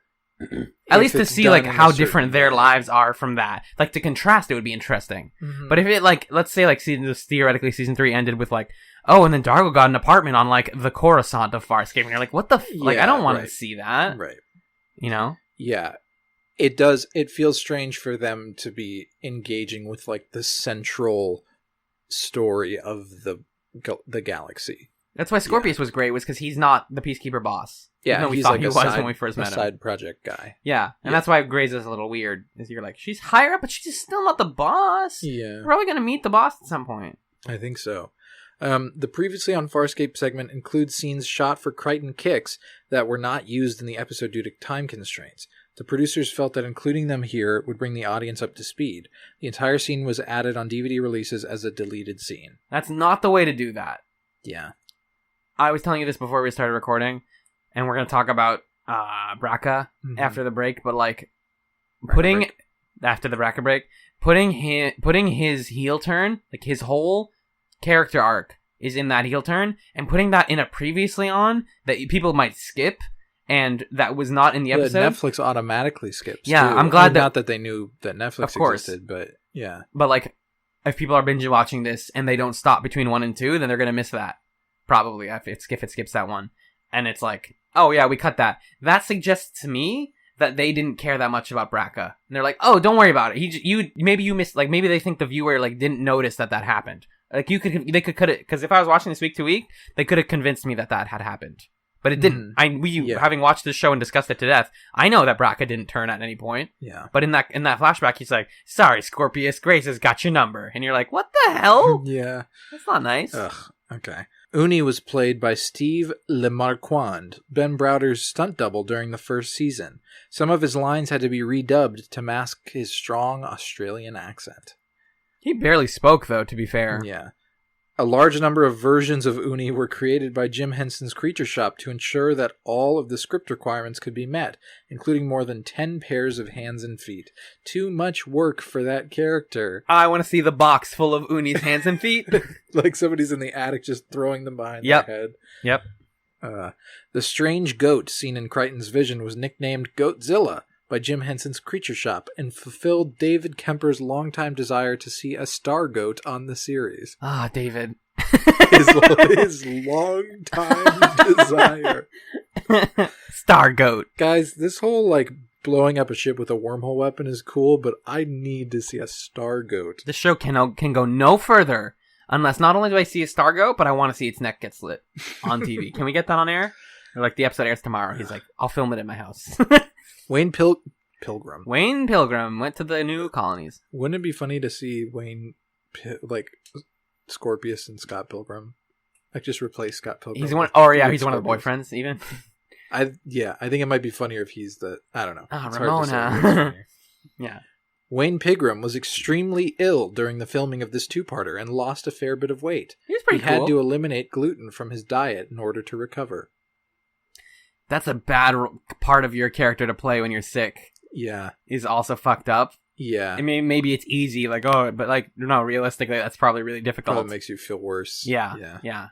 At least to see like how different their lives are from that. Like to contrast, it would be interesting. Mm-hmm. But if it like, let's say like theoretically season 3 ended with like oh, and then Dargo got an apartment on, like, the Coruscant of Farscape. And you're like, what the like, I don't want to see that. Right. You know? Yeah. It feels strange for them to be engaging with, like, the central story of the galaxy. That's why Scorpius was great, was because he's not the Peacekeeper boss. Yeah, we thought he was when we first met him. Side project guy. Yeah, and that's why Grayza's a little weird. Is you're like, she's higher up, but she's still not the boss. Yeah. We're probably going to meet the boss at some point. I think so. The previously on Farscape segment includes scenes shot for Crichton Kicks that were not used in the episode due to time constraints. The producers felt that including them here would bring the audience up to speed. The entire scene was added on DVD releases as a deleted scene. That's not the way to do that. Yeah. I was telling you this before we started recording, and we're going to talk about Braca after the break, but like after the Braca break, putting his heel turn, like his whole character arc is in that heel turn, and putting that in a previously on that people might skip, and that was not in the episode. Netflix automatically skips. Yeah, too. I'm glad not that they knew that Netflix existed, but yeah. But like, if people are binge watching this and they don't stop between 1 and 2, then they're gonna miss that. Probably if it skips that one, and it's like, oh yeah, we cut that. That suggests to me that they didn't care that much about Braca, and they're like, oh, don't worry about it. Maybe you missed. Like maybe they think the viewer like didn't notice that happened. Like they could cut it, because if I was watching this week to week, they could have convinced me that had happened, but it didn't. Having watched this show and discussed it to death, I know that Braca didn't turn at any point. Yeah. But in that flashback, he's like, sorry, Scorpius, Grayza's got your number, and you're like, what the hell? Yeah. That's not nice. Ugh. Okay. Uni was played by Steve Lemarquand, Ben Browder's stunt double during the first season. Some of his lines had to be redubbed to mask his strong Australian accent. He barely spoke, though, to be fair. Yeah. A large number of versions of Uni were created by Jim Henson's Creature Shop to ensure that all of the script requirements could be met, including more than 10 pairs of hands and feet. Too much work for that character. I want to see the box full of Uni's hands and feet. Like somebody's in the attic just throwing them behind their head. Yep. The strange goat seen in Crichton's vision was nicknamed Goatzilla by Jim Henson's Creature Shop and fulfilled David Kemper's longtime desire to see a star goat on the series. Ah, David. his longtime desire. Star goat. Guys, this whole like blowing up a ship with a wormhole weapon is cool, but I need to see a star goat. The show can go no further unless not only do I see a star goat, but I want to see its neck get slit on TV. Can we get that on air? Or like the episode airs tomorrow. He's like, I'll film it in my house. Wayne Pilgrim. Wayne Pilgrim went to the new colonies. Wouldn't it be funny to see Wayne, like Scorpius and Scott Pilgrim, like just replace Scott Pilgrim? He's one. Oh yeah, he's one of the boyfriends. Even. I think it might be funnier if he's the. I don't know. Ramona. Yeah. Wayne Pilgrim was extremely ill during the filming of this two-parter and lost a fair bit of weight. He was pretty cool. He had to eliminate gluten from his diet in order to recover. That's a bad part of your character to play when you're sick. Yeah. Is also fucked up. Yeah. I mean, maybe it's easy, like, oh, but like, no, realistically, that's probably really difficult. Probably makes you feel worse. Yeah.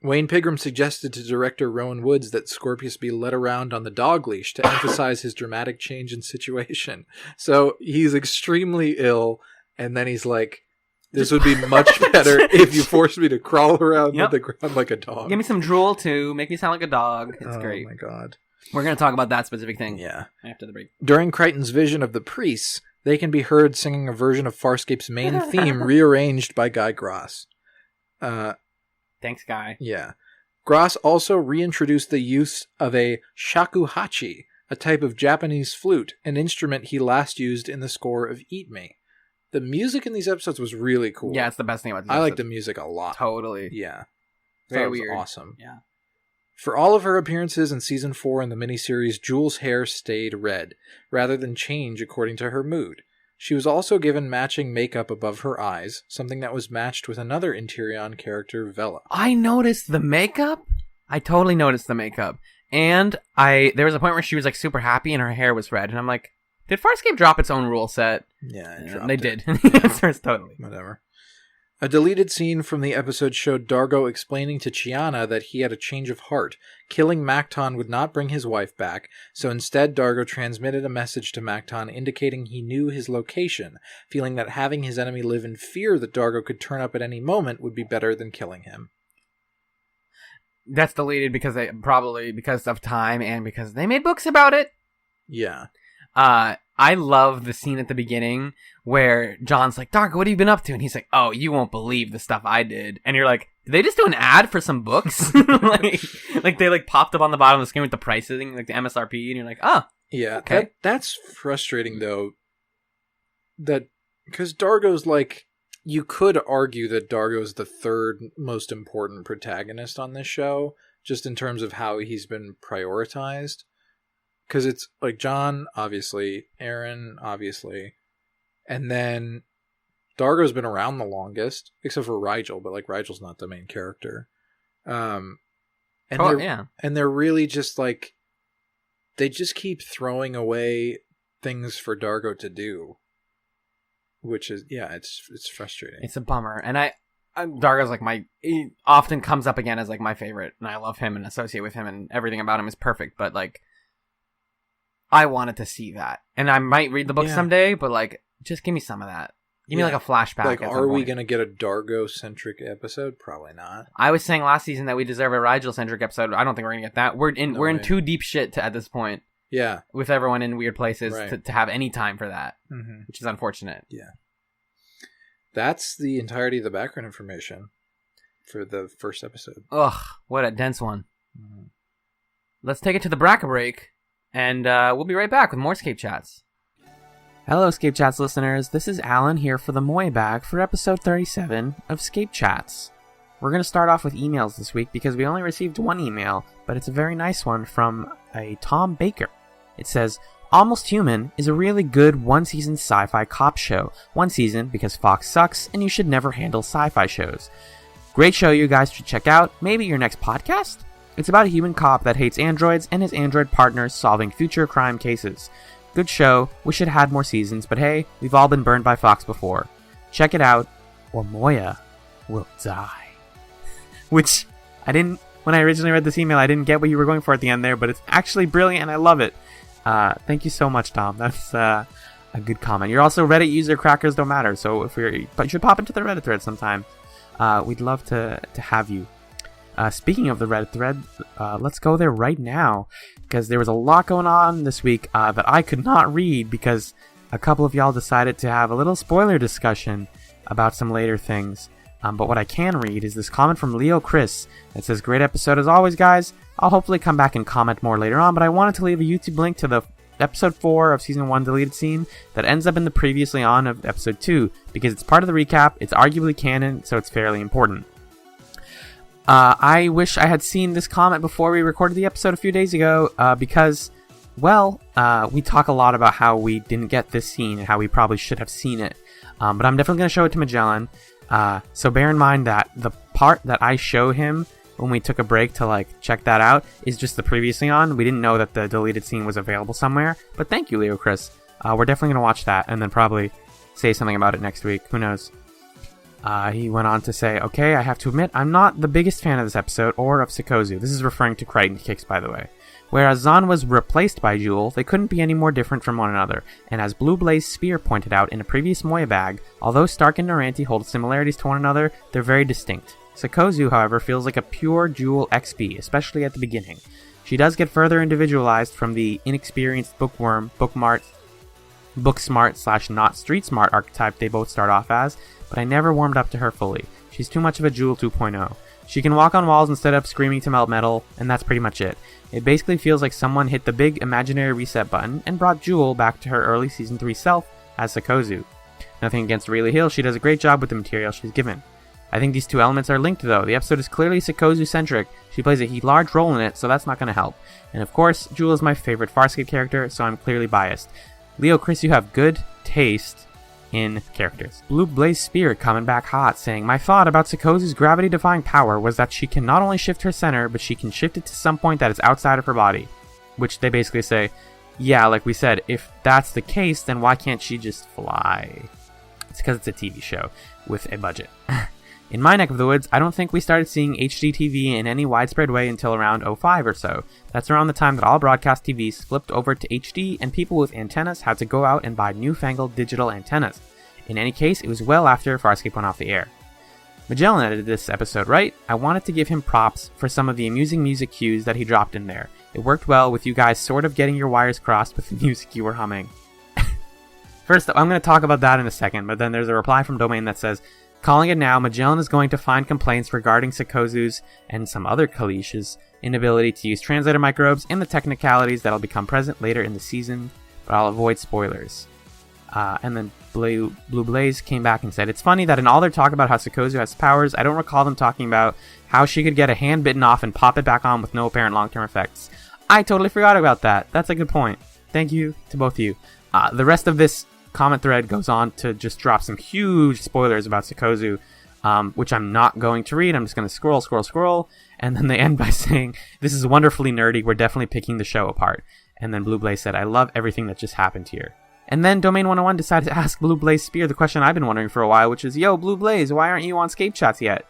Wayne Pilgrim suggested to director Rowan Woods that Scorpius be led around on the dog leash to emphasize his dramatic change in situation. So he's extremely ill, and then he's like, this would be much better if you forced me to crawl around on the ground like a dog. Give me some drool too. Make me sound like a dog. It's great. Oh my god. We're going to talk about that specific thing. Yeah. After the break. During Crichton's vision of the priests, they can be heard singing a version of Farscape's main theme rearranged by Guy Gross. Thanks, Guy. Yeah. Gross also reintroduced the use of a shakuhachi, a type of Japanese flute, an instrument he last used in the score of Eat Me. The music in these episodes was really cool. Yeah, it's the best thing about these I episodes. like the music a lot. Totally. Yeah. Very weird. Awesome. Yeah. For all of her appearances in Season 4 in the miniseries, Jules' hair stayed red, rather than change according to her mood. She was also given matching makeup above her eyes, something that was matched with another Interion character, Vela. I noticed the makeup. I totally noticed the makeup. And there was a point where she was like super happy and her hair was red. And I'm like, did Farscape drop its own rule set? Yeah, they did. The answer is totally. Whatever. A deleted scene from the episode showed Dargo explaining to Chiana that he had a change of heart. Killing Macton would not bring his wife back, so instead Dargo transmitted a message to Macton indicating he knew his location, feeling that having his enemy live in fear that Dargo could turn up at any moment would be better than killing him. That's deleted because because of time and because they made books about it. Yeah. I love the scene at the beginning where John's like, Dargo, what have you been up to? And he's like, oh, you won't believe the stuff I did. And you're like, did they just do an ad for some books? like they like popped up on the bottom of the screen with the pricing, like the MSRP, and you're like, oh. Yeah, okay. That's frustrating though. That because Dargo's like, you could argue that Dargo's the third most important protagonist on this show, just in terms of how he's been prioritized. Because it's like John, obviously, Aaron, obviously, and then Dargo's been around the longest, except for Rigel, but like Rigel's not the main character. And they're really just like, they just keep throwing away things for Dargo to do, which is it's frustrating. It's a bummer, and Dargo's like he often comes up again as like my favorite, and I love him and associate with him, and everything about him is perfect, but like. I wanted to see that. And I might read the book someday, but like, just give me some of that. Give me like a flashback. Like, are we going to get a Dargo-centric episode? Probably not. I was saying last season that we deserve a Rigel-centric episode. I don't think we're going to get that. We're in too deep shit at this point. Yeah. With everyone in weird places right. to have any time for that, mm-hmm. which is unfortunate. Yeah. That's the entirety of the background information for the first episode. Ugh, what a dense one. Mm-hmm. Let's take it to the Braca break. And we'll be right back with more ScapeChatz. Hello, ScapeChatz listeners. This is Alan here for the Moyabag for episode 37 of ScapeChatz. We're going to start off with emails this week because we only received one email, but it's a very nice one from a Tom Baker. It says, Almost Human is a really good one-season sci-fi cop show. One season because Fox sucks and you should never handle sci-fi shows. Great show you guys should check out. Maybe your next podcast? It's about a human cop that hates androids and his android partners solving future crime cases. Good show. Wish it had more seasons, but hey, we've all been burned by Fox before. Check it out, or Moya will die. Which, when I originally read this email, I didn't get what you were going for at the end there, but it's actually brilliant and I love it. Thank you so much, Tom. That's a good comment. You're also Reddit user, crackers don't matter, but you should pop into the Reddit thread sometime. We'd love to have you. Speaking of the Reddit thread, let's go there right now, because there was a lot going on this week that I could not read because a couple of y'all decided to have a little spoiler discussion about some later things. But what I can read is this comment from Leo Chris that says, Great episode as always, guys. I'll hopefully come back and comment more later on, but I wanted to leave a YouTube link to the episode 4 of season 1 deleted scene that ends up in the previously on of episode 2, because it's part of the recap, it's arguably canon, so it's fairly important. I wish I had seen this comment before we recorded the episode a few days ago, because, we talk a lot about how we didn't get this scene and how we probably should have seen it. But I'm definitely going to show it to Magellan. So bear in mind that the part that I show him when we took a break to check that out is just the previously on. We didn't know that the deleted scene was available somewhere. But thank you, Leo Chris. We're definitely going to watch that and then probably say something about it next week. Who knows? He went on to say, okay, I have to admit, I'm not the biggest fan of this episode or of Sikozu. This is referring to Crichton Kicks, by the way. Whereas Zahn was replaced by Jewel, they couldn't be any more different from one another. And as Blue Blaze Spear pointed out in a previous Moyabag, although Stark and Naranti hold similarities to one another, they're very distinct. Sikozu, however, feels like a pure Jewel XP, especially at the beginning. She does get further individualized from the inexperienced bookworm, book-smart/not street-smart archetype they both start off as, but I never warmed up to her fully. She's too much of a Jewel 2.0. She can walk on walls instead of screaming to melt metal, and that's pretty much it. It basically feels like someone hit the big imaginary reset button and brought Jewel back to her early Season 3 self as Sikozu. Nothing against Rayleigh Hill, she does a great job with the material she's given. I think these two elements are linked though. The episode is clearly Sikozu-centric. She plays a large role in it, so that's not going to help. And of course, Jewel is my favorite Farscape character, so I'm clearly biased. Leo, Chris, you have good taste in characters. Blue Blaze Spear coming back hot, saying, My thought about Sikozu's gravity-defying power was that she can not only shift her center, but she can shift it to some point that is outside of her body. Which they basically say, yeah, like we said, if that's the case, then why can't she just fly? It's because it's a TV show with a budget. In my neck of the woods, I don't think we started seeing HDTV in any widespread way until around '05 or so. That's around the time that all broadcast TVs flipped over to HD and people with antennas had to go out and buy newfangled digital antennas. In any case, it was well after Farscape went off the air. Magellan edited this episode right. I wanted to give him props for some of the amusing music cues that he dropped in there. It worked well with you guys sort of getting your wires crossed with the music you were humming. First, I'm going to talk about that in a second, but then there's a reply from Domain that says, calling it now, Magellan is going to find complaints regarding Sakozu's and some other Kalish's inability to use translator microbes and the technicalities that'll become present later in the season, but I'll avoid spoilers. And then Blue Blaze came back and said, it's funny that in all their talk about how Sakozu has powers, I don't recall them talking about how she could get a hand bitten off and pop it back on with no apparent long-term effects. I totally forgot about that. That's a good point. Thank you to both of you. The rest of this comment thread goes on to just drop some huge spoilers about Sakozu, which I'm not going to read. I'm just going to scroll, and then they end by saying, this is wonderfully nerdy. We're definitely picking the show apart. And then Blue Blaze said, I love everything that just happened here. And then Domain 101 decided to ask Blue Blaze Spear the question I've been wondering for a while, which is, yo, Blue Blaze, why aren't you on ScapeChatz yet?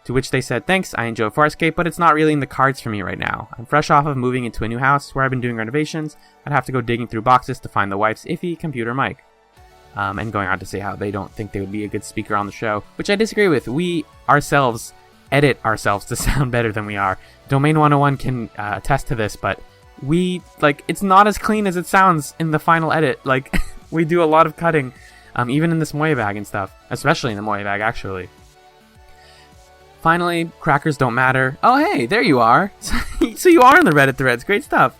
To which they said, thanks, I enjoy Farscape, but it's not really in the cards for me right now. I'm fresh off of moving into a new house where I've been doing renovations. I'd have to go digging through boxes to find the wife's iffy computer mic. And going on to say how they don't think they would be a good speaker on the show, which I disagree with. We ourselves edit ourselves to sound better than we are. Domain 101 can attest to this, but we, it's not as clean as it sounds in the final edit. We do a lot of cutting, even in this Moyabag and stuff, especially in the Moyabag, actually. Finally, crackers don't matter. Oh, hey, there you are. So you are in the Reddit threads. Great stuff.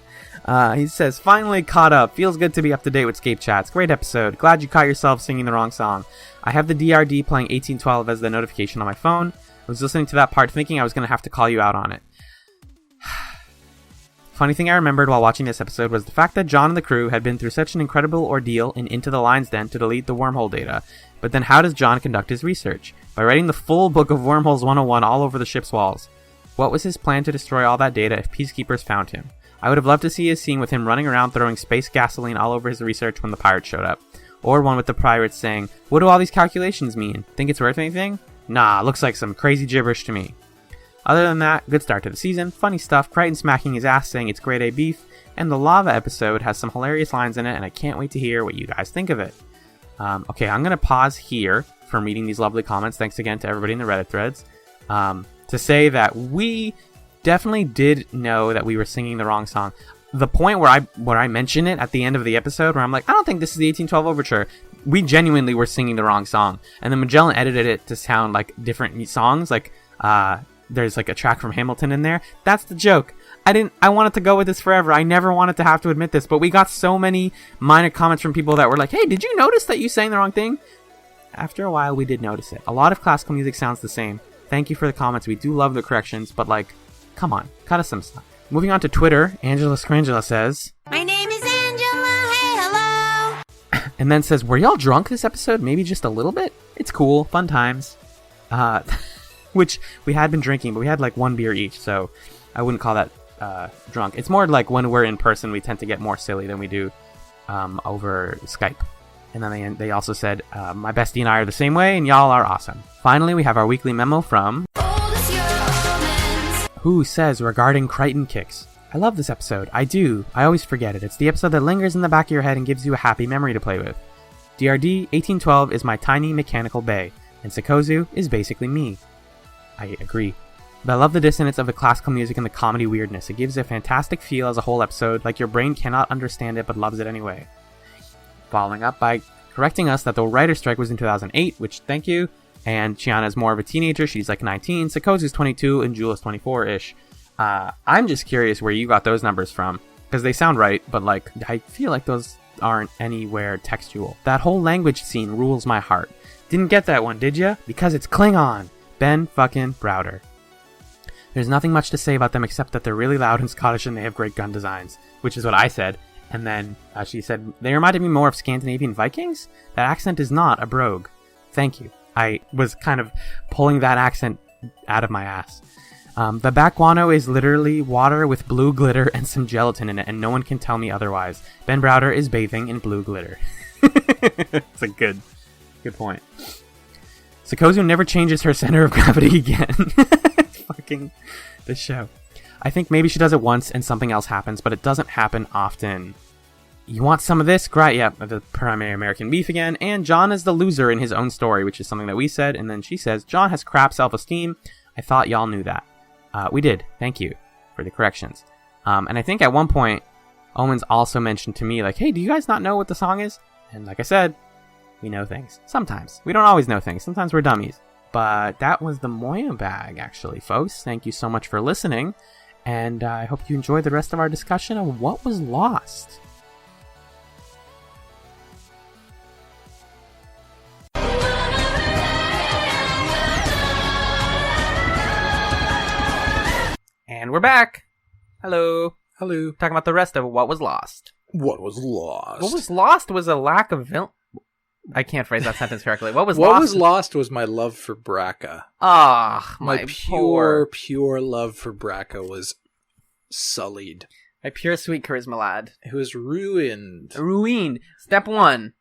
He says, finally caught up. Feels good to be up to date with ScapeChatz. Great episode. Glad you caught yourself singing the wrong song. I have the DRD playing 1812 as the notification on my phone. I was listening to that part thinking I was going to have to call you out on it. Funny thing I remembered while watching this episode was the fact that John and the crew had been through such an incredible ordeal in Into the Lion's Den to delete the wormhole data. But then how does John conduct his research? By writing the full book of Wormholes 101 all over the ship's walls. What was his plan to destroy all that data if peacekeepers found him? I would have loved to see a scene with him running around throwing space gasoline all over his research when the pirates showed up. Or one with the pirates saying, what do all these calculations mean? Think it's worth anything? Nah, looks like some crazy gibberish to me. Other than that, good start to the season, funny stuff, Crichton smacking his ass saying it's grade A beef, and the lava episode has some hilarious lines in it, and I can't wait to hear what you guys think of it. Okay, I'm going to pause here from reading these lovely comments. Thanks again to everybody in the Reddit threads. To say that we definitely did know that we were singing the wrong song. The point where I mention it at the end of the episode, where I'm like, I don't think this is the 1812 Overture. We genuinely were singing the wrong song. And then Magellan edited it to sound like different songs, there's a track from Hamilton in there. That's the joke. I wanted to go with this forever. I never wanted to have to admit this, but we got so many minor comments from people that were like, hey, did you notice that you sang the wrong thing? After a while, we did notice it. A lot of classical music sounds the same. Thank you for the comments. We do love the corrections, but come on, cut us some stuff. Moving on to Twitter, Angela Scrangela says, my name is Angela, hey, hello! And then says, were y'all drunk this episode? Maybe just a little bit? It's cool, fun times. Which we had been drinking, but we had one beer each, so I wouldn't call that drunk. It's more like when we're in person, we tend to get more silly than we do over Skype. And then they also said, my bestie and I are the same way, and y'all are awesome. Finally, we have our weekly memo from who says regarding Crichton kicks. I love this episode. I do. I always forget it. It's the episode that lingers in the back of your head and gives you a happy memory to play with. DRD 1812 is my tiny mechanical bay, and Sakozu is basically me. I agree. But I love the dissonance of the classical music and the comedy weirdness. It gives a fantastic feel as a whole episode, like your brain cannot understand it but loves it anyway. Following up by correcting us that the writer's strike was in 2008, which thank you, and Chiana is more of a teenager, she's 19, Sakozu's 22, and Jewel is 24-ish. I'm just curious where you got those numbers from, because they sound right, but I feel like those aren't anywhere textual. That whole language scene rules my heart. Didn't get that one, did ya? Because it's Klingon! Ben fucking Browder. There's nothing much to say about them except that they're really loud and Scottish and they have great gun designs, which is what I said. And then she said, they reminded me more of Scandinavian Vikings? That accent is not a brogue. Thank you. I was kind of pulling that accent out of my ass. The back-guano is literally water with blue glitter and some gelatin in it, and no one can tell me otherwise. Ben Browder is bathing in blue glitter. It's a good point. Sakozu never changes her center of gravity again. It's fucking this show. I think maybe she does it once and something else happens, but it doesn't happen often. You want some of this? Great, yeah, the primary American beef again. And John is the loser in his own story, which is something that we said. And then she says, John has crap self-esteem. I thought y'all knew that. We did. Thank you for the corrections. And I think at one point, Owen's also mentioned to me, like, hey, do you guys not know what the song is? And like I said, we know things. Sometimes. We don't always know things. Sometimes we're dummies. But that was the Moyabag, actually, folks. Thank you so much for listening. And I hope you enjoy the rest of our discussion of what was lost. And we're back. Hello. Hello. Talking about the rest of what was lost. What was lost? What was lost was a lack of I can't phrase that sentence correctly. What was what lost? was lost was my love for Braca. Ah, My pure love for Braca was sullied. My pure sweet charisma lad. It was ruined. Ruined. Step 1.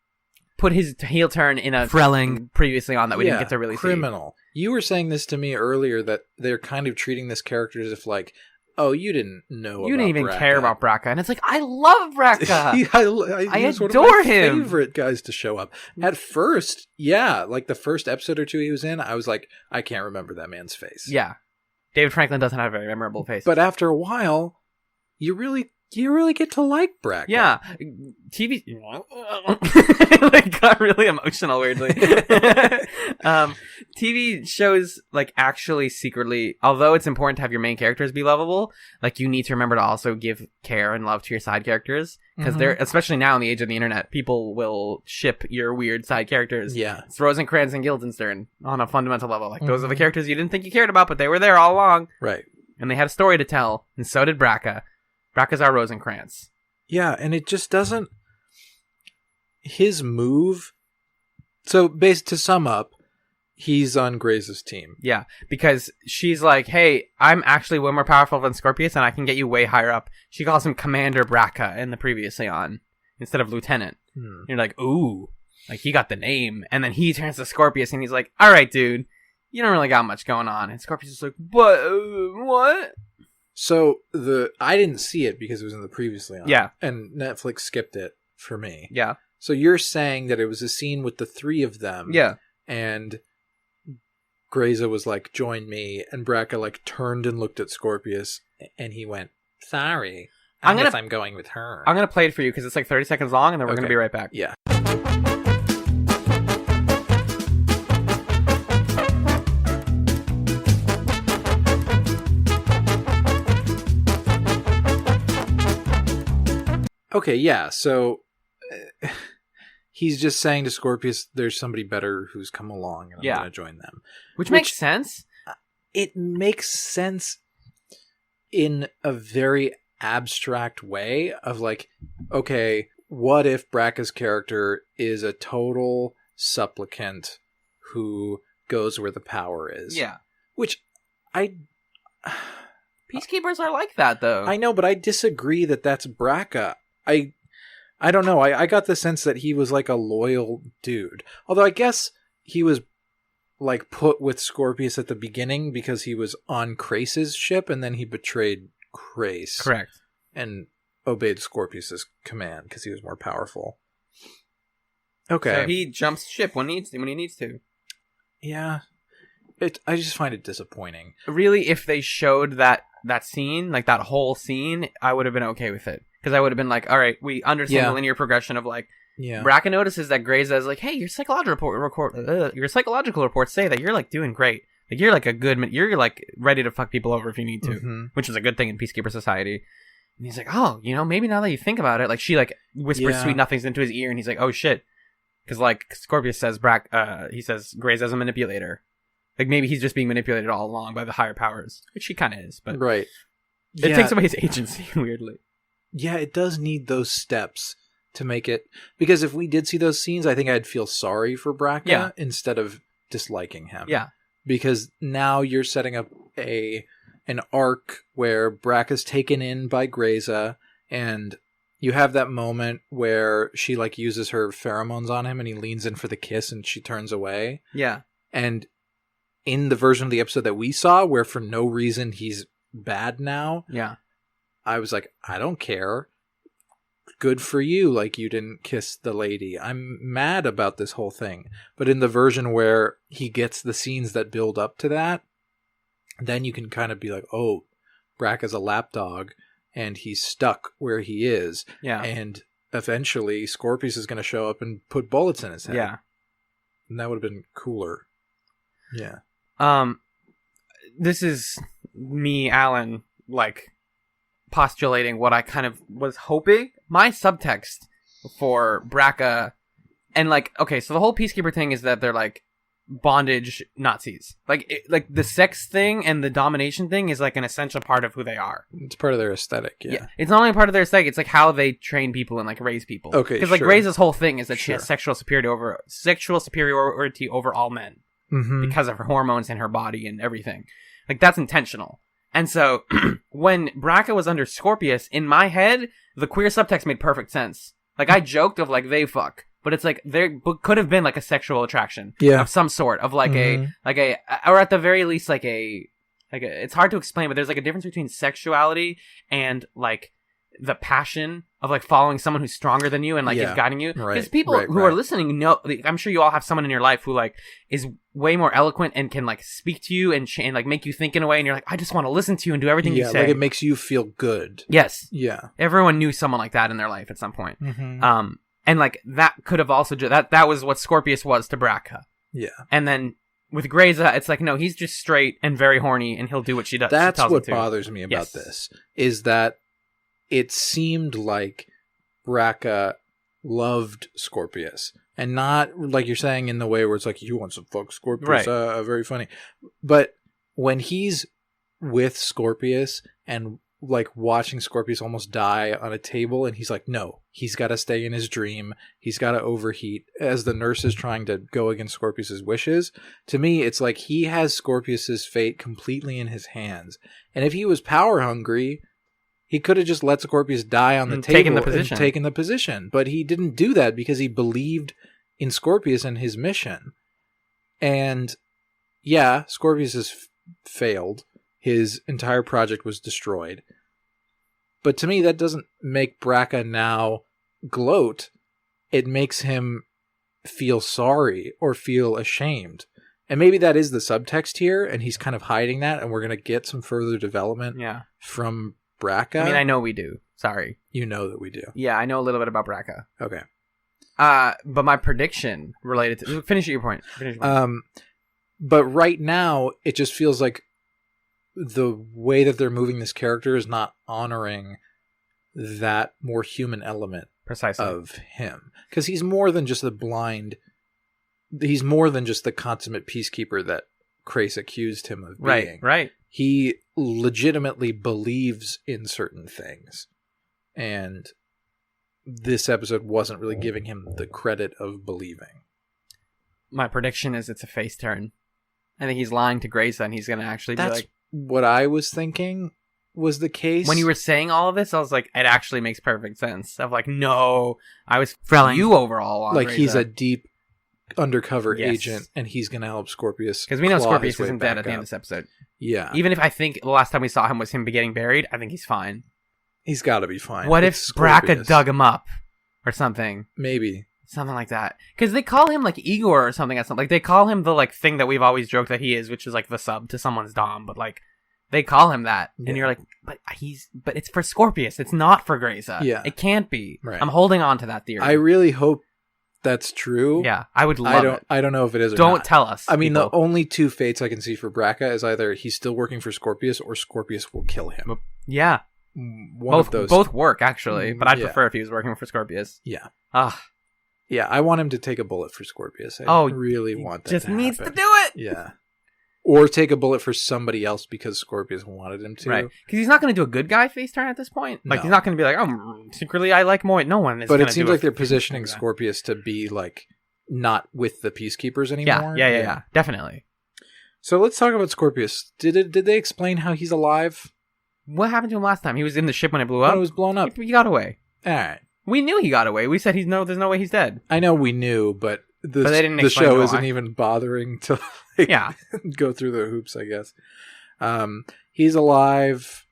Put his heel turn in a Frelling previously on that we didn't get to really criminal. You were saying this to me earlier that they're kind of treating this character as if like, oh, you didn't know. You didn't even Braca. care about Braca, and it's like I love Braca. I adore one of my him. favorite guys to show up. At first, yeah, like the first episode or two he was in, I was like, I can't remember that man's face. Yeah, David Franklin doesn't have a very memorable face. But after a while, you really get to like Braca. Yeah, TV like got really emotional weirdly. TV shows like actually secretly, although it's important to have your main characters be lovable, like you need to remember to also give care and love to your side characters because they're, especially now in the age of the internet, people will ship your weird side characters. Yeah, it's Rosencrantz and Guildenstern on a fundamental level. Like those are the characters you didn't think you cared about, but they were there all along. Right, and they had a story to tell, and so did Braca. Braca's our Rosencrantz. Yeah, and it just doesn't. His move. So, to sum up, he's on Grayza's team. Yeah, because she's like, hey, I'm actually way more powerful than Scorpius, and I can get you way higher up. She calls him Commander Braca in the previously on, instead of Lieutenant. You're like, ooh, like he got the name. And then he turns to Scorpius, and he's like, all right, dude, you don't really got much going on. And Scorpius is like, but, what? So I didn't see it because it was in the previously on. Yeah. And Netflix skipped it for me. Yeah. So you're saying that it was a scene with the three of them. Yeah. And Grayza was like, join me. And Braca like turned and looked at Scorpius and he went, sorry. I'm going with her. I'm going to play it for you because it's like 30 seconds long and then we're going to be right back. Yeah. Okay, yeah, so he's just saying to Scorpius, there's somebody better who's come along, and I'm going to join them. Which makes sense. It makes sense in a very abstract way of like, okay, what if Braca's character is a total supplicant who goes where the power is? Yeah. Which Peacekeepers are like that, though. I know, but I disagree that that's Braca. I don't know. I got the sense that he was like a loyal dude. Although I guess he was like put with Scorpius at the beginning because he was on Krace's ship and then he betrayed Krace. Correct. And obeyed Scorpius's command because he was more powerful. Okay. So he jumps ship when he needs to. Yeah. I just find it disappointing. Really, if they showed that scene, like that whole scene, I would have been okay with it. Because I would have been like, all right, we understand the linear progression of like, Braca notices that Grayza is like, hey, your psychological reports say that you're like doing great. Like you're like you're like ready to fuck people over if you need to, which is a good thing in Peacekeeper society. And he's like, oh, maybe now that you think about it, like she like whispers sweet nothings into his ear, and he's like, oh shit, because like Scorpius says, he says Grayza's a manipulator. Like maybe he's just being manipulated all along by the higher powers, which he kind of is, but right. It takes away his agency weirdly. Yeah, it does need those steps to make it, because if we did see those scenes, I think I'd feel sorry for Braca instead of disliking him. Yeah. Because now you're setting up an arc where Braca's taken in by Grayza, and you have that moment where she like uses her pheromones on him and he leans in for the kiss and she turns away. Yeah. And in the version of the episode that we saw, where for no reason he's bad now, Yeah. I was like, I don't care. Good for you. Like, you didn't kiss the lady. I'm mad about this whole thing. But in the version where he gets the scenes that build up to that, then you can kind of be like, oh, Braca's a lapdog and he's stuck where he is. Yeah. And eventually Scorpius is going to show up and put bullets in his head. Yeah. And that would have been cooler. Yeah. This is me, Alan, like, postulating what I kind of was hoping. My subtext for Braca, and like, okay, so the whole Peacekeeper thing is that they're like bondage Nazis. Like, like the sex thing and the domination thing is like an essential part of who they are. It's part of their aesthetic. Yeah. It's not only part of their aesthetic, it's like how they train people and like raise people. Okay, because like sure. Grayza's whole thing is that she Sure. has sexual superiority over all men. Mm-hmm. Because of her hormones in her body and everything. Like, that's intentional. And so, when Braca was under Scorpius, in my head, the queer subtext made perfect sense. Like, I joked of, like, they fuck. But it's like, there could have been, like, a sexual attraction. Yeah. Of some sort. Of, like, or at the very least, like a, it's hard to explain, but there's, like, a difference between sexuality and, like, the passion of like following someone who's stronger than you and like is guiding you. Because people who are listening know, I'm sure you all have someone in your life who like is way more eloquent and can like speak to you and like make you think in a way, and you're like, I just want to listen to you and do everything you say. Like it makes you feel good. Yes. Yeah. Everyone knew someone like that in their life at some point. Mm-hmm. And like that could have also that was what Scorpius was to Braca. Yeah. And then with Grayza, it's like, no, he's just straight and very horny, and he'll do what she does. That's what bothers me about this, is that it seemed like Braca loved Scorpius. And not, like you're saying, in the way where it's like, you want some fuck Scorpius, right. Very funny. But when he's with Scorpius and like watching Scorpius almost die on a table, and he's like, no, he's got to stay in his dream. He's got to overheat as the nurse is trying to go against Scorpius's wishes. To me, it's like he has Scorpius's fate completely in his hands. And if he was power hungry, he could have just let Scorpius die on the table taken the position. But he didn't do that because he believed in Scorpius and his mission. And yeah, Scorpius has failed. His entire project was destroyed. But to me, that doesn't make Braca now gloat. It makes him feel sorry or feel ashamed. And maybe that is the subtext here, and he's kind of hiding that, and we're going to get some further development from Braca. I mean, I know we do. Sorry. You know that we do. Yeah, I know a little bit about Braca. Okay. But my prediction related to... Finish your point. But right now, it just feels like the way that they're moving this character is not honoring that more human element of him. Because he's more than just he's more than just the consummate peacekeeper that Grayza accused him of being. Right. He legitimately believes in certain things. And this episode wasn't really giving him the credit of believing. My prediction is it's a face turn. I think he's lying to Grayza, and he's going to actually be like... what I was thinking was the case. When you were saying all of this, I was like, it actually makes perfect sense. Of like, no, I was feeling you overall on like Grayza. He's a deep undercover agent, and he's going to help Scorpius. Because we know Scorpius isn't dead at the end of this episode. Yeah. Even if I think the last time we saw him was him getting buried, I think he's fine. He's got to be fine. What if Braca dug him up or something? Maybe. Something like that. Because they call him like Igor or something. Like they call him the like thing that we've always joked that he is, which is like the sub to someone's dom. But like they call him that, and you're like, but it's for Scorpius. It's not for Grayza. Yeah, it can't be. Right. I'm holding on to that theory. I really hope that's true. Yeah, I would love it. I don't know if it is. Or don't not. Tell us. I mean, people. the only two fates I can see for Braca is either he's still working for Scorpius or Scorpius will kill him. Yeah, one of those. Both work actually, but I'd prefer if he was working for Scorpius. Yeah. Yeah, I want him to take a bullet for Scorpius. I really want that just to needs happen. to do it. Yeah. Or take a bullet for somebody else because Scorpius wanted him to. Right. Because he's not going to do a good guy face turn at this point. Like, he's not going to be like, oh, secretly I like Moy. No one is. But it seems like they're positioning Scorpius to be, like, not with the Peacekeepers anymore. Yeah. Definitely. So let's talk about Scorpius. Did they explain how he's alive? What happened to him last time? He was in the ship when it blew up? When it was blown up. He got away. All right. We knew he got away. We said there's no way he's dead. I know we knew, but the But they didn't the explain show why. isn't even bothering to like, Yeah. go through the hoops, I guess. He's alive.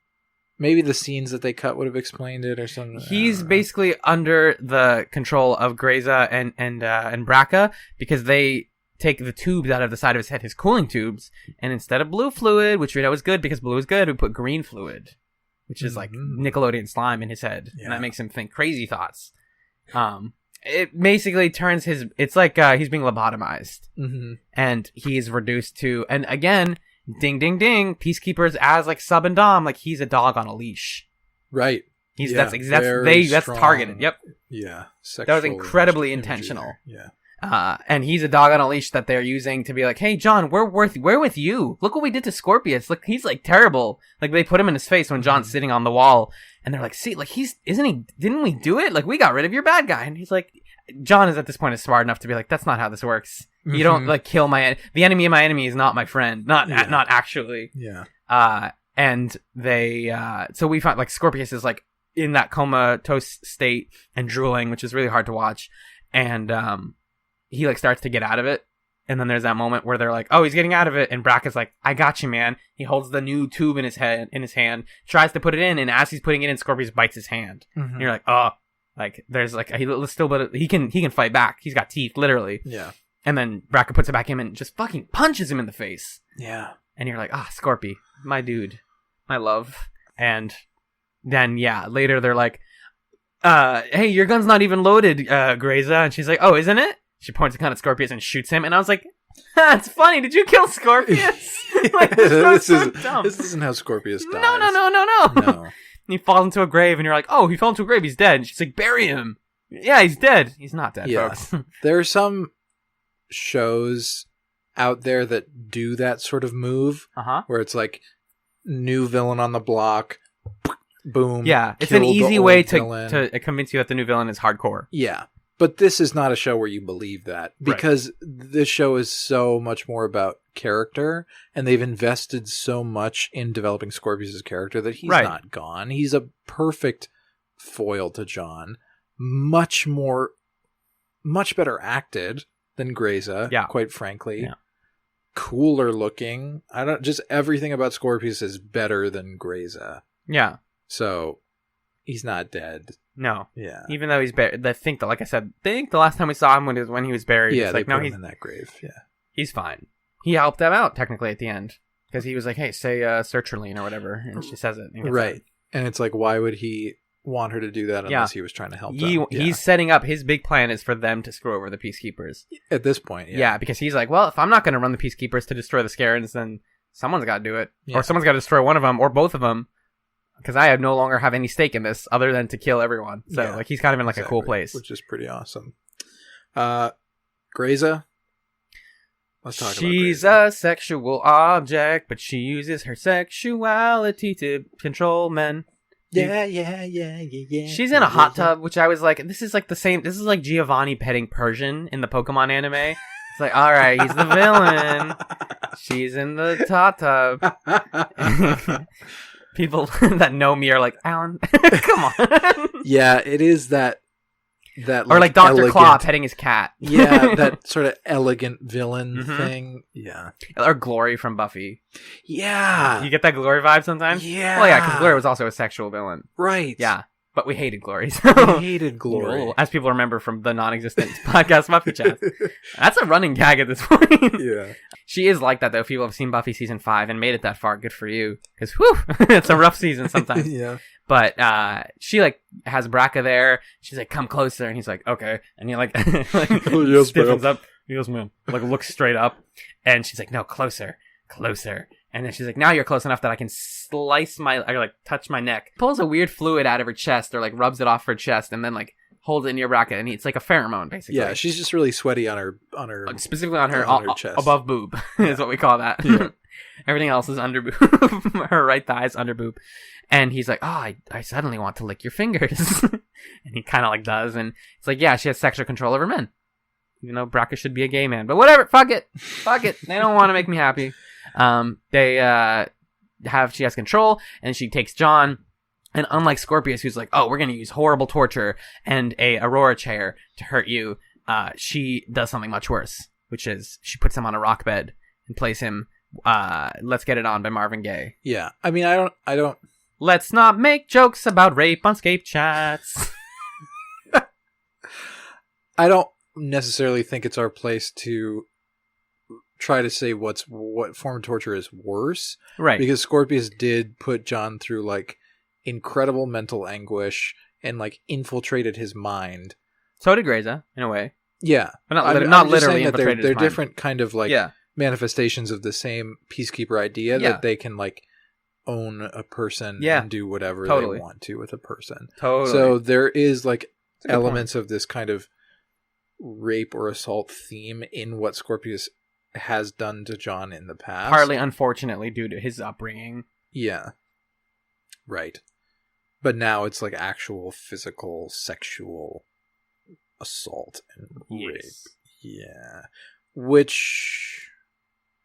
Maybe the scenes that they cut would have explained it or something. He's basically under the control of Grayza and Braca because they take the tubes out of the side of his head, his cooling tubes, and instead of blue fluid, which we know is good because blue is good, we put green fluid, which is like Nickelodeon slime in his head, and that makes him think crazy thoughts. It basically turns it's like he's being lobotomized, and he's reduced to, and again, ding ding ding, peacekeepers as like sub and dom, like he's a dog on a leash. Right. That's targeted. Yep. Yeah. That was incredibly intentional. Yeah. And he's a dog on a leash that they're using to be like, hey, John, we're with you. Look what we did to Scorpius. Look, he's like terrible. Like they put him in his face when John's sitting on the wall, and they're like, see, like didn't we do it? Like we got rid of your bad guy. And he's like, John is at this point is smart enough to be like, that's not how this works. You don't like kill the enemy of my enemy is not my friend. Not actually. Yeah. And they, so we find like Scorpius is like in that comatose state and drooling, which is really hard to watch. And, he like starts to get out of it, and then there's that moment where they're like, oh, he's getting out of it, and Braca's like, I got you, man. He holds the new tube in his hand, tries to put it in, and as he's putting it in, Scorpius bites his hand. And you're like, oh, like there's like he can fight back. He's got teeth, literally. Yeah. And then Braca puts it back in and just fucking punches him in the face. Yeah. And you're like, Scorpy, my dude, my love. And then later they're like, hey, your gun's not even loaded, Grayza. And she's like, oh, isn't it? She points a gun at Scorpius and shoots him, and I was like, "That's funny. Did you kill Scorpius?" Like, this isn't how Scorpius dies. No. And he falls into a grave, and you're like, "Oh, he fell into a grave. He's dead." And she's like, "Bury him." Yeah, he's dead. He's not dead, folks. There are some shows out there that do that sort of move, where it's like new villain on the block, boom. Yeah, it's an easy way to convince you that the new villain is hardcore. Yeah. But this is not a show where you believe that, because this show is so much more about character, and they've invested so much in developing Scorpius' character that he's not gone. He's a perfect foil to John. Much better acted than Grayza, quite frankly. Yeah. Cooler looking. Just everything about Scorpius is better than Grayza. Yeah. So he's not dead. No. Yeah. Even though he's buried, I think the last time we saw him when he was buried. Yeah, it's like, put him in that grave. Yeah. He's fine. He helped them out technically at the end because he was like, "Hey, say sertraline or whatever," and she says it. Right. And it's like, why would he want her to do that unless he was trying to help them? He's setting up, his big plan is for them to screw over the peacekeepers. At this point, yeah. Because he's like, well, if I'm not going to run the peacekeepers to destroy the Scarens, then someone's got to do it. Yeah. Or someone's got to destroy one of them or both of them. Because I no longer have any stake in this other than to kill everyone. So like he's kind of in like a cool place. Which is pretty awesome. Grayza? Let's talk about Grayza. She's a sexual object, but she uses her sexuality to control men. Yeah. She's in a hot tub, which I was like, this is like the same. This is like Giovanni petting Persian in the Pokemon anime. It's like, all right, he's the villain. She's in the hot tub. People that know me are like, Alan, come on. Yeah, it is that or like Dr. Claw petting his cat. Yeah, that sort of elegant villain thing. Yeah. Or Glory from Buffy. Yeah. You get that Glory vibe sometimes? Yeah. Well, yeah, because Glory was also a sexual villain. Right. Yeah. But we hated Glory. We hated Glory. As people remember from the non-existent podcast ScapeChatz. That's a running gag at this point. Yeah. She is like that, though. If people have seen Buffy season 5 and made it that far, good for you. Because, whew, it's a rough season sometimes. Yeah. But she, like, has Braca there. She's like, come closer. And he's like, okay. And he, like, yes, stiffens up. Yes, ma'am. Like, looks straight up. And she's like, no, closer. And then she's like, now you're close enough that I can touch my neck. Pulls a weird fluid out of her chest or like rubs it off her chest and then like holds it near Braca, and it's like a pheromone basically. Yeah, she's just really sweaty on her specifically on her chest. above boob is what we call that. Yeah. Everything else is under boob. Her right thigh is under boob. And he's like, oh, I suddenly want to lick your fingers. And he kind of like does, and it's like, yeah, she has sexual control over men. You know, Braca should be a gay man, but whatever, fuck it. They don't want to make me happy. She has control, and she takes John, and unlike Scorpius, who's like, oh, we're going to use horrible torture and a Aurora chair to hurt you, she does something much worse, which is she puts him on a rock bed and plays him Let's Get It On by Marvin Gaye. Yeah. I mean, I don't... Let's not make jokes about rape on ScapeChatz. I don't necessarily think it's our place to try to say what form of torture is worse. Right. Because Scorpius did put John through, like, incredible mental anguish and, like, infiltrated his mind. So did Grayza, in a way. Yeah. But not I'm just literally saying that infiltrated they're his mind. different kind of, like, manifestations of the same peacekeeper idea that they can, like, own a person and do whatever they want to with a person. Totally. So there is, like, elements of this kind of rape or assault theme in what Scorpius has done to John in the past. Partly, unfortunately, due to his upbringing. Yeah. Right. But now it's like actual physical, sexual assault and rape. Yeah. Which...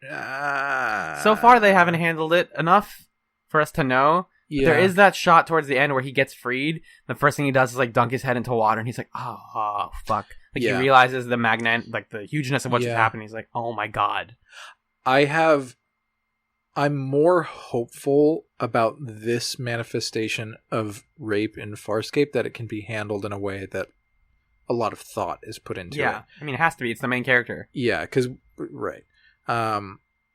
so far, they haven't handled it enough for us to know. Yeah. There is that shot towards the end where he gets freed. The first thing he does is like dunk his head into water, and he's like, "Oh fuck!" Like he realizes the the hugeness of what's happening. He's like, "Oh my god!" I'm more hopeful about this manifestation of rape in Farscape, that it can be handled in a way that a lot of thought is put into it. Yeah, I mean, it has to be. It's the main character. Yeah,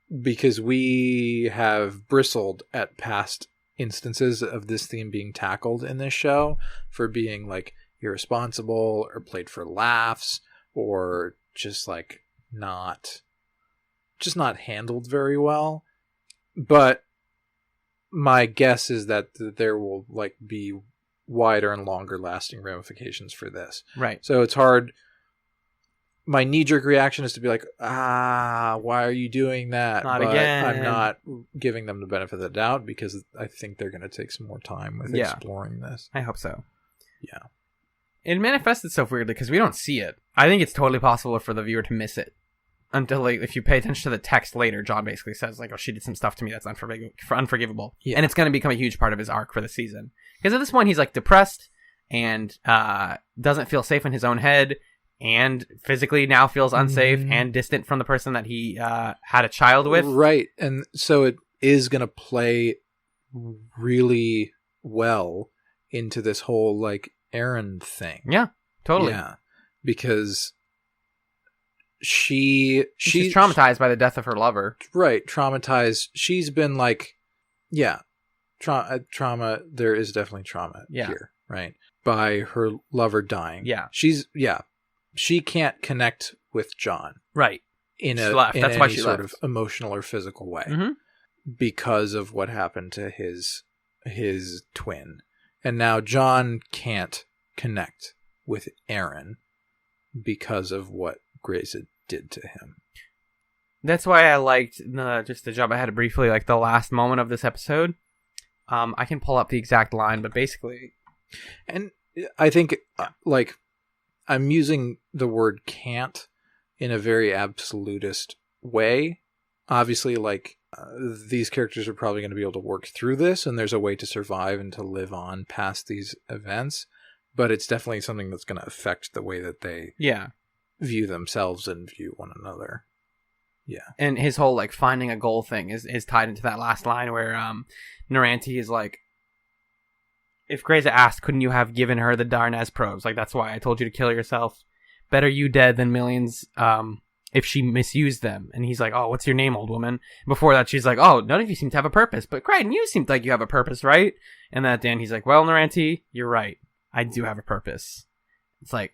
because we have bristled at past instances of this theme being tackled in this show for being like irresponsible or played for laughs or just like not handled very well. But my guess is that there will like be wider and longer lasting ramifications for this. Right. So it's hard. My knee-jerk reaction is to be like, why are you doing that? Not but again. I'm not giving them the benefit of the doubt because I think they're going to take some more time with exploring this. I hope so. Yeah. It manifests itself weirdly because we don't see it. I think it's totally possible for the viewer to miss it. Until, like, if you pay attention to the text later, John basically says, like, oh, she did some stuff to me that's unforgivable. Yeah. And it's going to become a huge part of his arc for the season. Because at this point, he's, like, depressed and doesn't feel safe in his own head. And physically now feels unsafe and distant from the person that he had a child with. Right. And so it is going to play really well into this whole, like, Aaron thing. Yeah, totally. Yeah. Because she's traumatized by the death of her lover. Right. Traumatized. She's been, like, trauma. There is definitely trauma here. Right. By her lover dying. Yeah. She can't connect with John. Right. That's why she sort of emotional or physical way. Mm-hmm. Because of what happened to his twin. And now John can't connect with Aaron because of what Grayza did to him. That's why I liked, just to jump ahead briefly, like the last moment of this episode. I can pull up the exact line, but basically... And I think, like... I'm using the word can't in a very absolutist way. Obviously, like, these characters are probably going to be able to work through this, and there's a way to survive and to live on past these events. But it's definitely something that's going to affect the way that they view themselves and view one another. Yeah. And his whole, like, finding a goal thing is tied into that last line where Naranti is like, if Grayza asked, couldn't you have given her the Darnaz probes? Like, that's why I told you to kill yourself. Better you dead than millions if she misused them. And he's like, oh, what's your name, old woman? Before that, she's like, oh, none of you seem to have a purpose. But Crichton, you seem like you have a purpose, right? And then at the end, he's like, well, Naranti, you're right. I do have a purpose. It's like,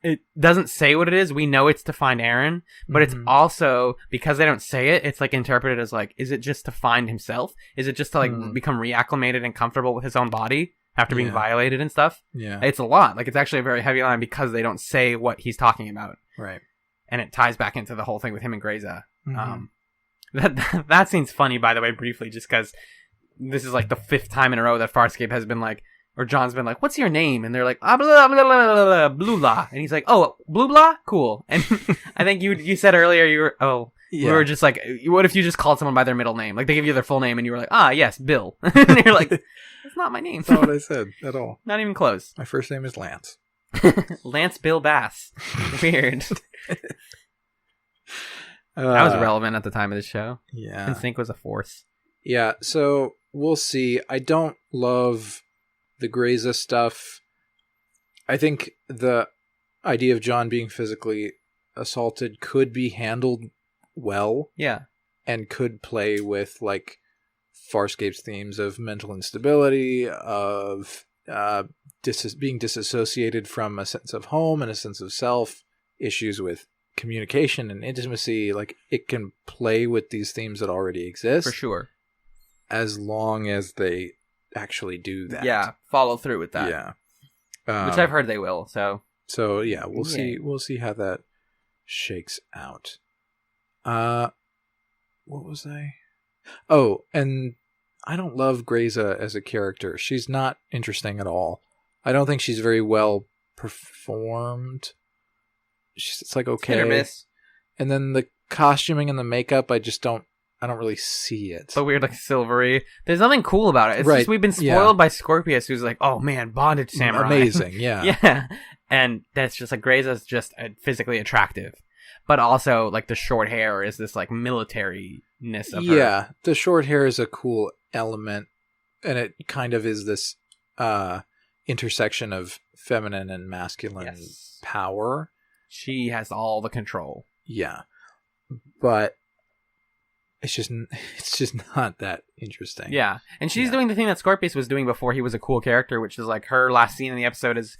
it doesn't say what it is. We know it's to find Aaron. But it's also, because they don't say it, it's like interpreted as like, is it just to find himself? Is it just to like become reacclimated and comfortable with his own body? After being violated and stuff. Yeah. It's a lot. Like, it's actually a very heavy line because they don't say what he's talking about. Right. And it ties back into the whole thing with him and Grayza. That scene's funny, by the way, briefly, just because this is like the 5th time in a row that Farscape has been like, or John's been like, what's your name? And they're like, blah, blah, blah, blah, blah, blue blah. And he's like, oh, blue blah? Cool. And I think you said earlier, we were just like, what if you just called someone by their middle name? Like, they give you their full name and you were like, yes, Bill. And you're like, that's not my name. That's not what I said at all. Not even close. My first name is Lance. Lance Bill Bass. Weird. That was relevant at the time of the show. Yeah. NSYNC was a force. Yeah, so we'll see. I don't love the Grayza stuff. I think the idea of John being physically assaulted could be handled well. Yeah. And could play with, like, Farscape's themes of mental instability, of being disassociated from a sense of home and a sense of self, issues with communication and intimacy. Like, it can play with these themes that already exist. For sure. As long as they actually do that. Yeah, follow through with that. Yeah. Which I've heard they will, so. So, yeah, we'll see how that shakes out. What was I? Oh, and I don't love Grayza as a character. She's not interesting at all. I don't think she's very well performed. It's like okay. Hit or miss. And then the costuming and the makeup, I don't really see it. So weird, like silvery. There's nothing cool about it. It's just we've been spoiled by Scorpius, who's like, oh man, bondage samurai. Amazing, yeah. Yeah. And that's just like, Grayza's just physically attractive. But also, like, the short hair is this, like, militariness of her. Yeah, the short hair is a cool element. And it kind of is this intersection of feminine and masculine power. She has all the control. Yeah. But it's just not that interesting. Yeah. And she's doing the thing that Scorpius was doing before he was a cool character, which is like her last scene in the episode is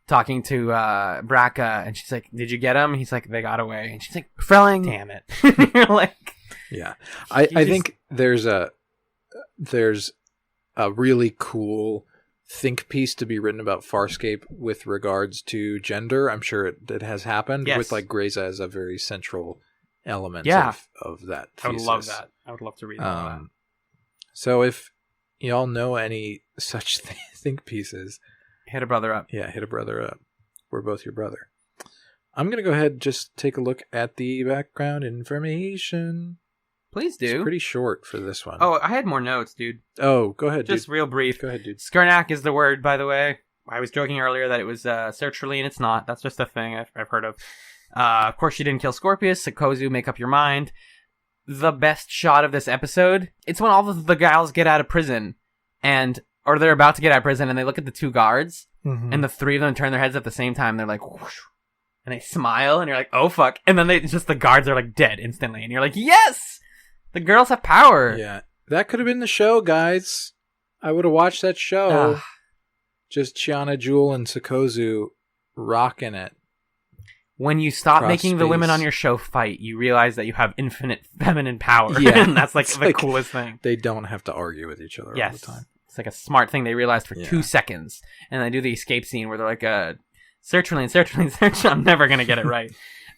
talking to Braca, and she's like, did you get him? And he's like, they got away. And she's like, Frelling. Damn it. You're like... Yeah. I think there's a really cool think piece to be written about Farscape with regards to gender. I'm sure it has happened with like Grayza as a very central element of that thesis. I would love that. I would love to read that. So if y'all know any such think pieces, hit a brother up. Yeah, hit a brother up. We're both your brother. I'm going to go ahead and just take a look at the background information. Please do. It's pretty short for this one. Oh, I had more notes, dude. Oh, go ahead, Just real brief. Go ahead, dude. Skurnak is the word, by the way. I was joking earlier that it was sertraline. It's not. That's just a thing I've heard of. Of course, she didn't kill Scorpius. Sakozu, make up your mind. The best shot of this episode, it's when all the gals get out of prison, or they're about to get out of prison, and they look at the two guards, and the three of them turn their heads at the same time. They're like, whoosh, and they smile, and you're like, oh, fuck. And then the guards are like dead instantly, and you're like, yes! The girls have power. Yeah. That could have been the show, guys. I would have watched that show. Just Chiana, Jewel, and Sakozu rocking it. When you stop making the women on your show fight, you realize that you have infinite feminine power. Yeah. And that's like the coolest thing. They don't have to argue with each other all the time. It's like a smart thing they realized for 2 seconds. And they do the escape scene where they're like, sertraline. I'm never going to get it right.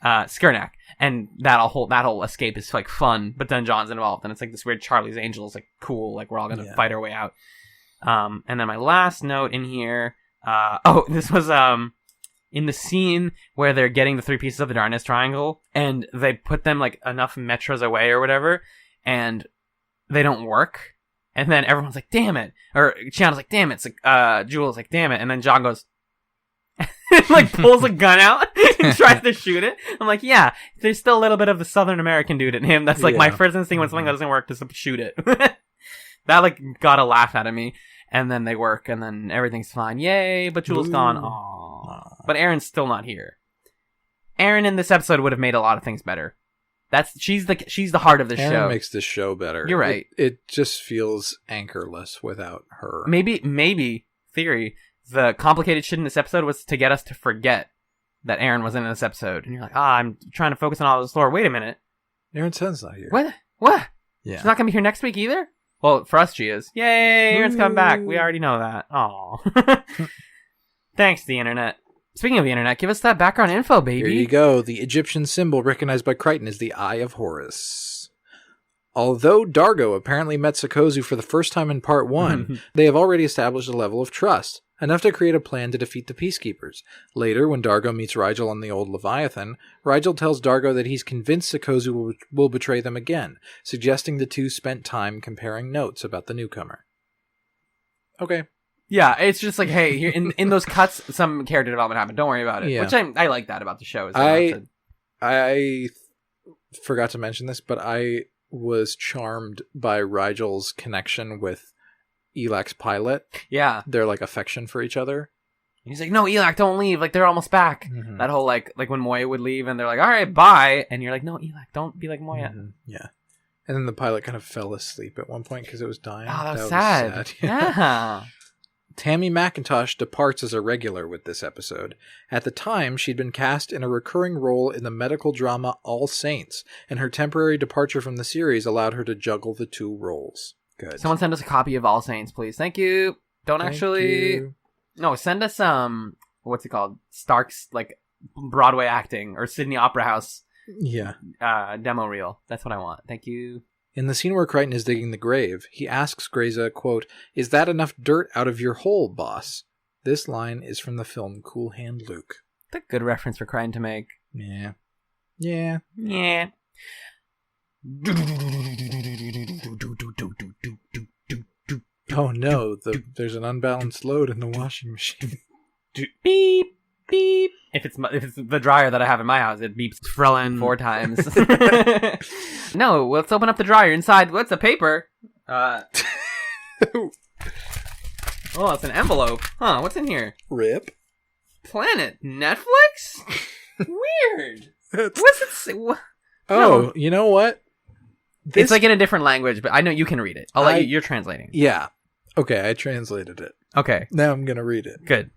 Skurnak. And that whole escape is like fun, but then John's involved, and it's like this weird Charlie's Angels, like cool, like we're all gonna fight our way out. And then my last note in here, this was in the scene where they're getting the 3 pieces of the Darkness Triangle, and they put them like enough metros away or whatever, and they don't work. And then everyone's like, damn it. Or Chiana's like, damn it. It's like, Jewel's like, damn it. And then John goes, like pulls a gun out and tries to shoot it. I'm like, yeah, there's still a little bit of the Southern American dude in him. That's like my first instinct when something doesn't work to shoot it. That like got a laugh out of me. And then they work, and then everything's fine. Yay, but Jewel's gone. Aww. But Aaron's still not here. Aaron in this episode would have made a lot of things better. She's the heart of the show. Aaron makes the show better. You're right. It just feels anchorless without her. Maybe theory. The complicated shit in this episode was to get us to forget that Aaron was in this episode. And you're like, I'm trying to focus on all this lore. Wait a minute. Aaron's son's not here. What? Yeah. She's not going to be here next week either? Well, for us, she is. Yay! Aaron's coming back. We already know that. Aw. Thanks, the internet. Speaking of the internet, give us that background info, baby. Here you go. The Egyptian symbol recognized by Crichton is the Eye of Horus. Although Dargo apparently met Sakozu for the first time in part 1, they have already established a level of trust, enough to create a plan to defeat the Peacekeepers. Later, when Dargo meets Rigel on the old Leviathan, Rigel tells Dargo that he's convinced Sakozu will betray them again, suggesting the two spent time comparing notes about the newcomer. Okay. Yeah, it's just like, hey, here in those cuts, some character development happened. Don't worry about it. Yeah. Which I like that about the show. Is that I forgot to mention this, but I was charmed by Rigel's connection with Elak's pilot. yeah. Their like affection for each other. He's like, no, Elak, don't leave. Like, they're almost back. Mhm. That whole, like when Moya would leave and they're like, all right, bye. And you're like, no, Elak, don't be like Moya. Mhm. Yeah. And then the pilot kind of fell asleep at one point because it was dying. Oh, that was sad. Yeah. Tammy McIntosh departs as a regular with this episode. At the time, she'd been cast in a recurring role in the medical drama All Saints, and her temporary departure from the series allowed her to juggle the two roles. Good. Someone send us a copy of All Saints, please. Thank you. Don't Thank actually... you. No, send us, what's it called? Stark's, like, Broadway acting, or Sydney Opera House Yeah. demo reel. That's what I want. Thank you. In the scene where Crichton is digging the grave, he asks Grayza, quote, "Is that enough dirt out of your hole, boss?" This line is from the film Cool Hand Luke. That's a good reference for Crichton to make. Yeah. Yeah. Yeah. Oh no, there's an unbalanced load in the washing machine. Beep, beep. If it's the dryer that I have in my house, it beeps Frelin 4 times. No, let's open up the dryer. Inside, what's a paper? Oh, it's an envelope. Huh, what's in here? Rip. Planet Netflix? Weird. That's- What's it say? Oh, No. you know what? It's like in a different language, but I know you can read it. I'll let you. You're translating. Yeah. Okay, I translated it. Okay, Now I'm going to read it. good.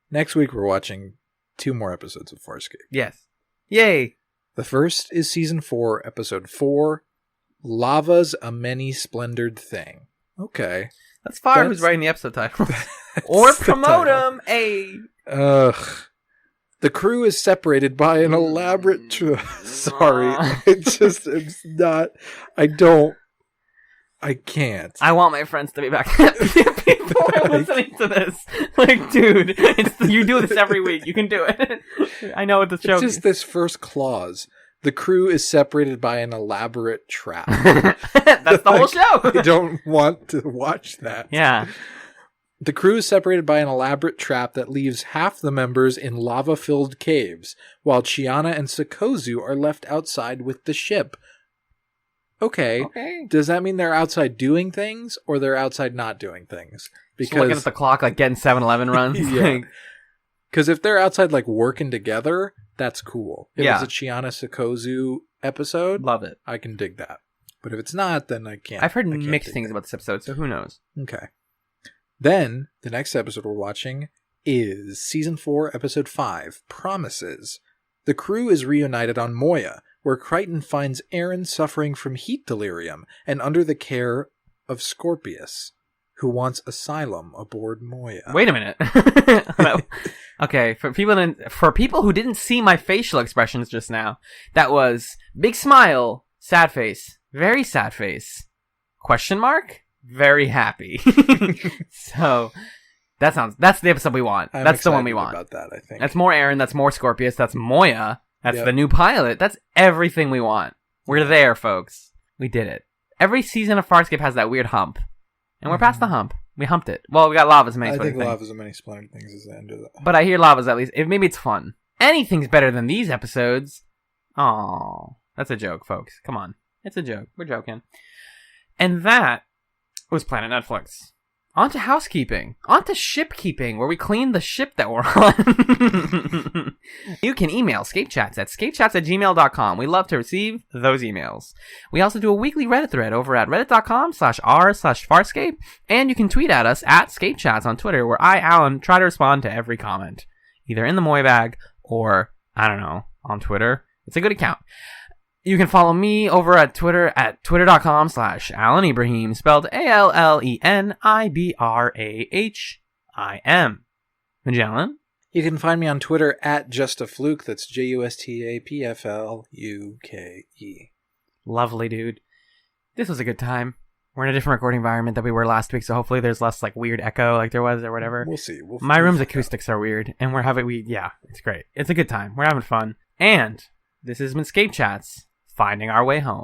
Next week we're watching 2 more episodes of Farscape. Yes. Yay. The first is Season 4, Episode 4, Lava's a Many-Splendored Thing. Okay. That's Far That's- who's writing the episode title. Or That's the promote title. him. Hey. Ugh. The crew is separated by an elaborate... Sorry. It's not... I can't. I want my friends to be back. People are listening to this. Like, dude, you do this every week. You can do it. I know what the show It's just this first clause. The crew is separated by an elaborate trap. That's the whole show. I don't want to watch that. Yeah. The crew is separated by an elaborate trap that leaves half the members in lava-filled caves, while Chiana and Sikozu are left outside with the ship. Okay. Does that mean they're outside doing things, or they're outside not doing things? Just looking at the clock, like getting 7-Eleven runs. Yeah. Because if they're outside, like, working together, that's cool. If Yeah. it's a Chiana Sikozu episode, Love it. I can dig that. But if it's not, then I can't. I've heard I can't mixed dig things that. about this episode, so who knows? Okay. Then, the next episode we're watching is Season 4, Episode 5, Promises. The crew is reunited on Moya, where Crichton finds Aaron suffering from heat delirium and under the care of Scorpius, who wants asylum aboard Moya. Wait a minute. Okay, for people who didn't see my facial expressions just now, that was big smile, sad face, very sad face, question mark, very happy. So that's the episode we want. I'm That's the one we excited want. about that, I think. That's more Aaron. That's more Scorpius. That's Moya. That's Yep. the new pilot. That's everything we want. We're there, folks. We did it. Every season of Farscape has that weird hump. And we're past the hump. We humped it. Well, we got Lava's many I splintered think things. Lava's a Many Splintered Things is the end of that. But I hear Lava's at least. Maybe it's fun. Anything's better than these episodes. Oh, that's a joke, folks. Come on. It's a joke. We're joking. And that was Planet Netflix. On to housekeeping. On to shipkeeping, where we clean the ship that we're on. You can email ScapeChatz at scapechatz@gmail.com. We love to receive those emails. We also do a weekly Reddit thread over at reddit.com/r/Farscape. And you can tweet at us at ScapeChatz on Twitter, where I, Alan, try to respond to every comment. Either in the Moyabag or, I don't know, on Twitter. It's a good account. You can follow me over at Twitter at twitter.com/Alan Ibrahim, spelled ALLENIBRAHIM. Magellan? You can find me on Twitter at JustAFluke. That's JUSTAPFLUKE. Lovely, dude. This was a good time. We're in a different recording environment than we were last week, so hopefully there's less like weird echo like there was or whatever. We'll see. My room's acoustics are weird, and it's great. It's a good time. We're having fun. And this has been ScapeChatz, finding our way home.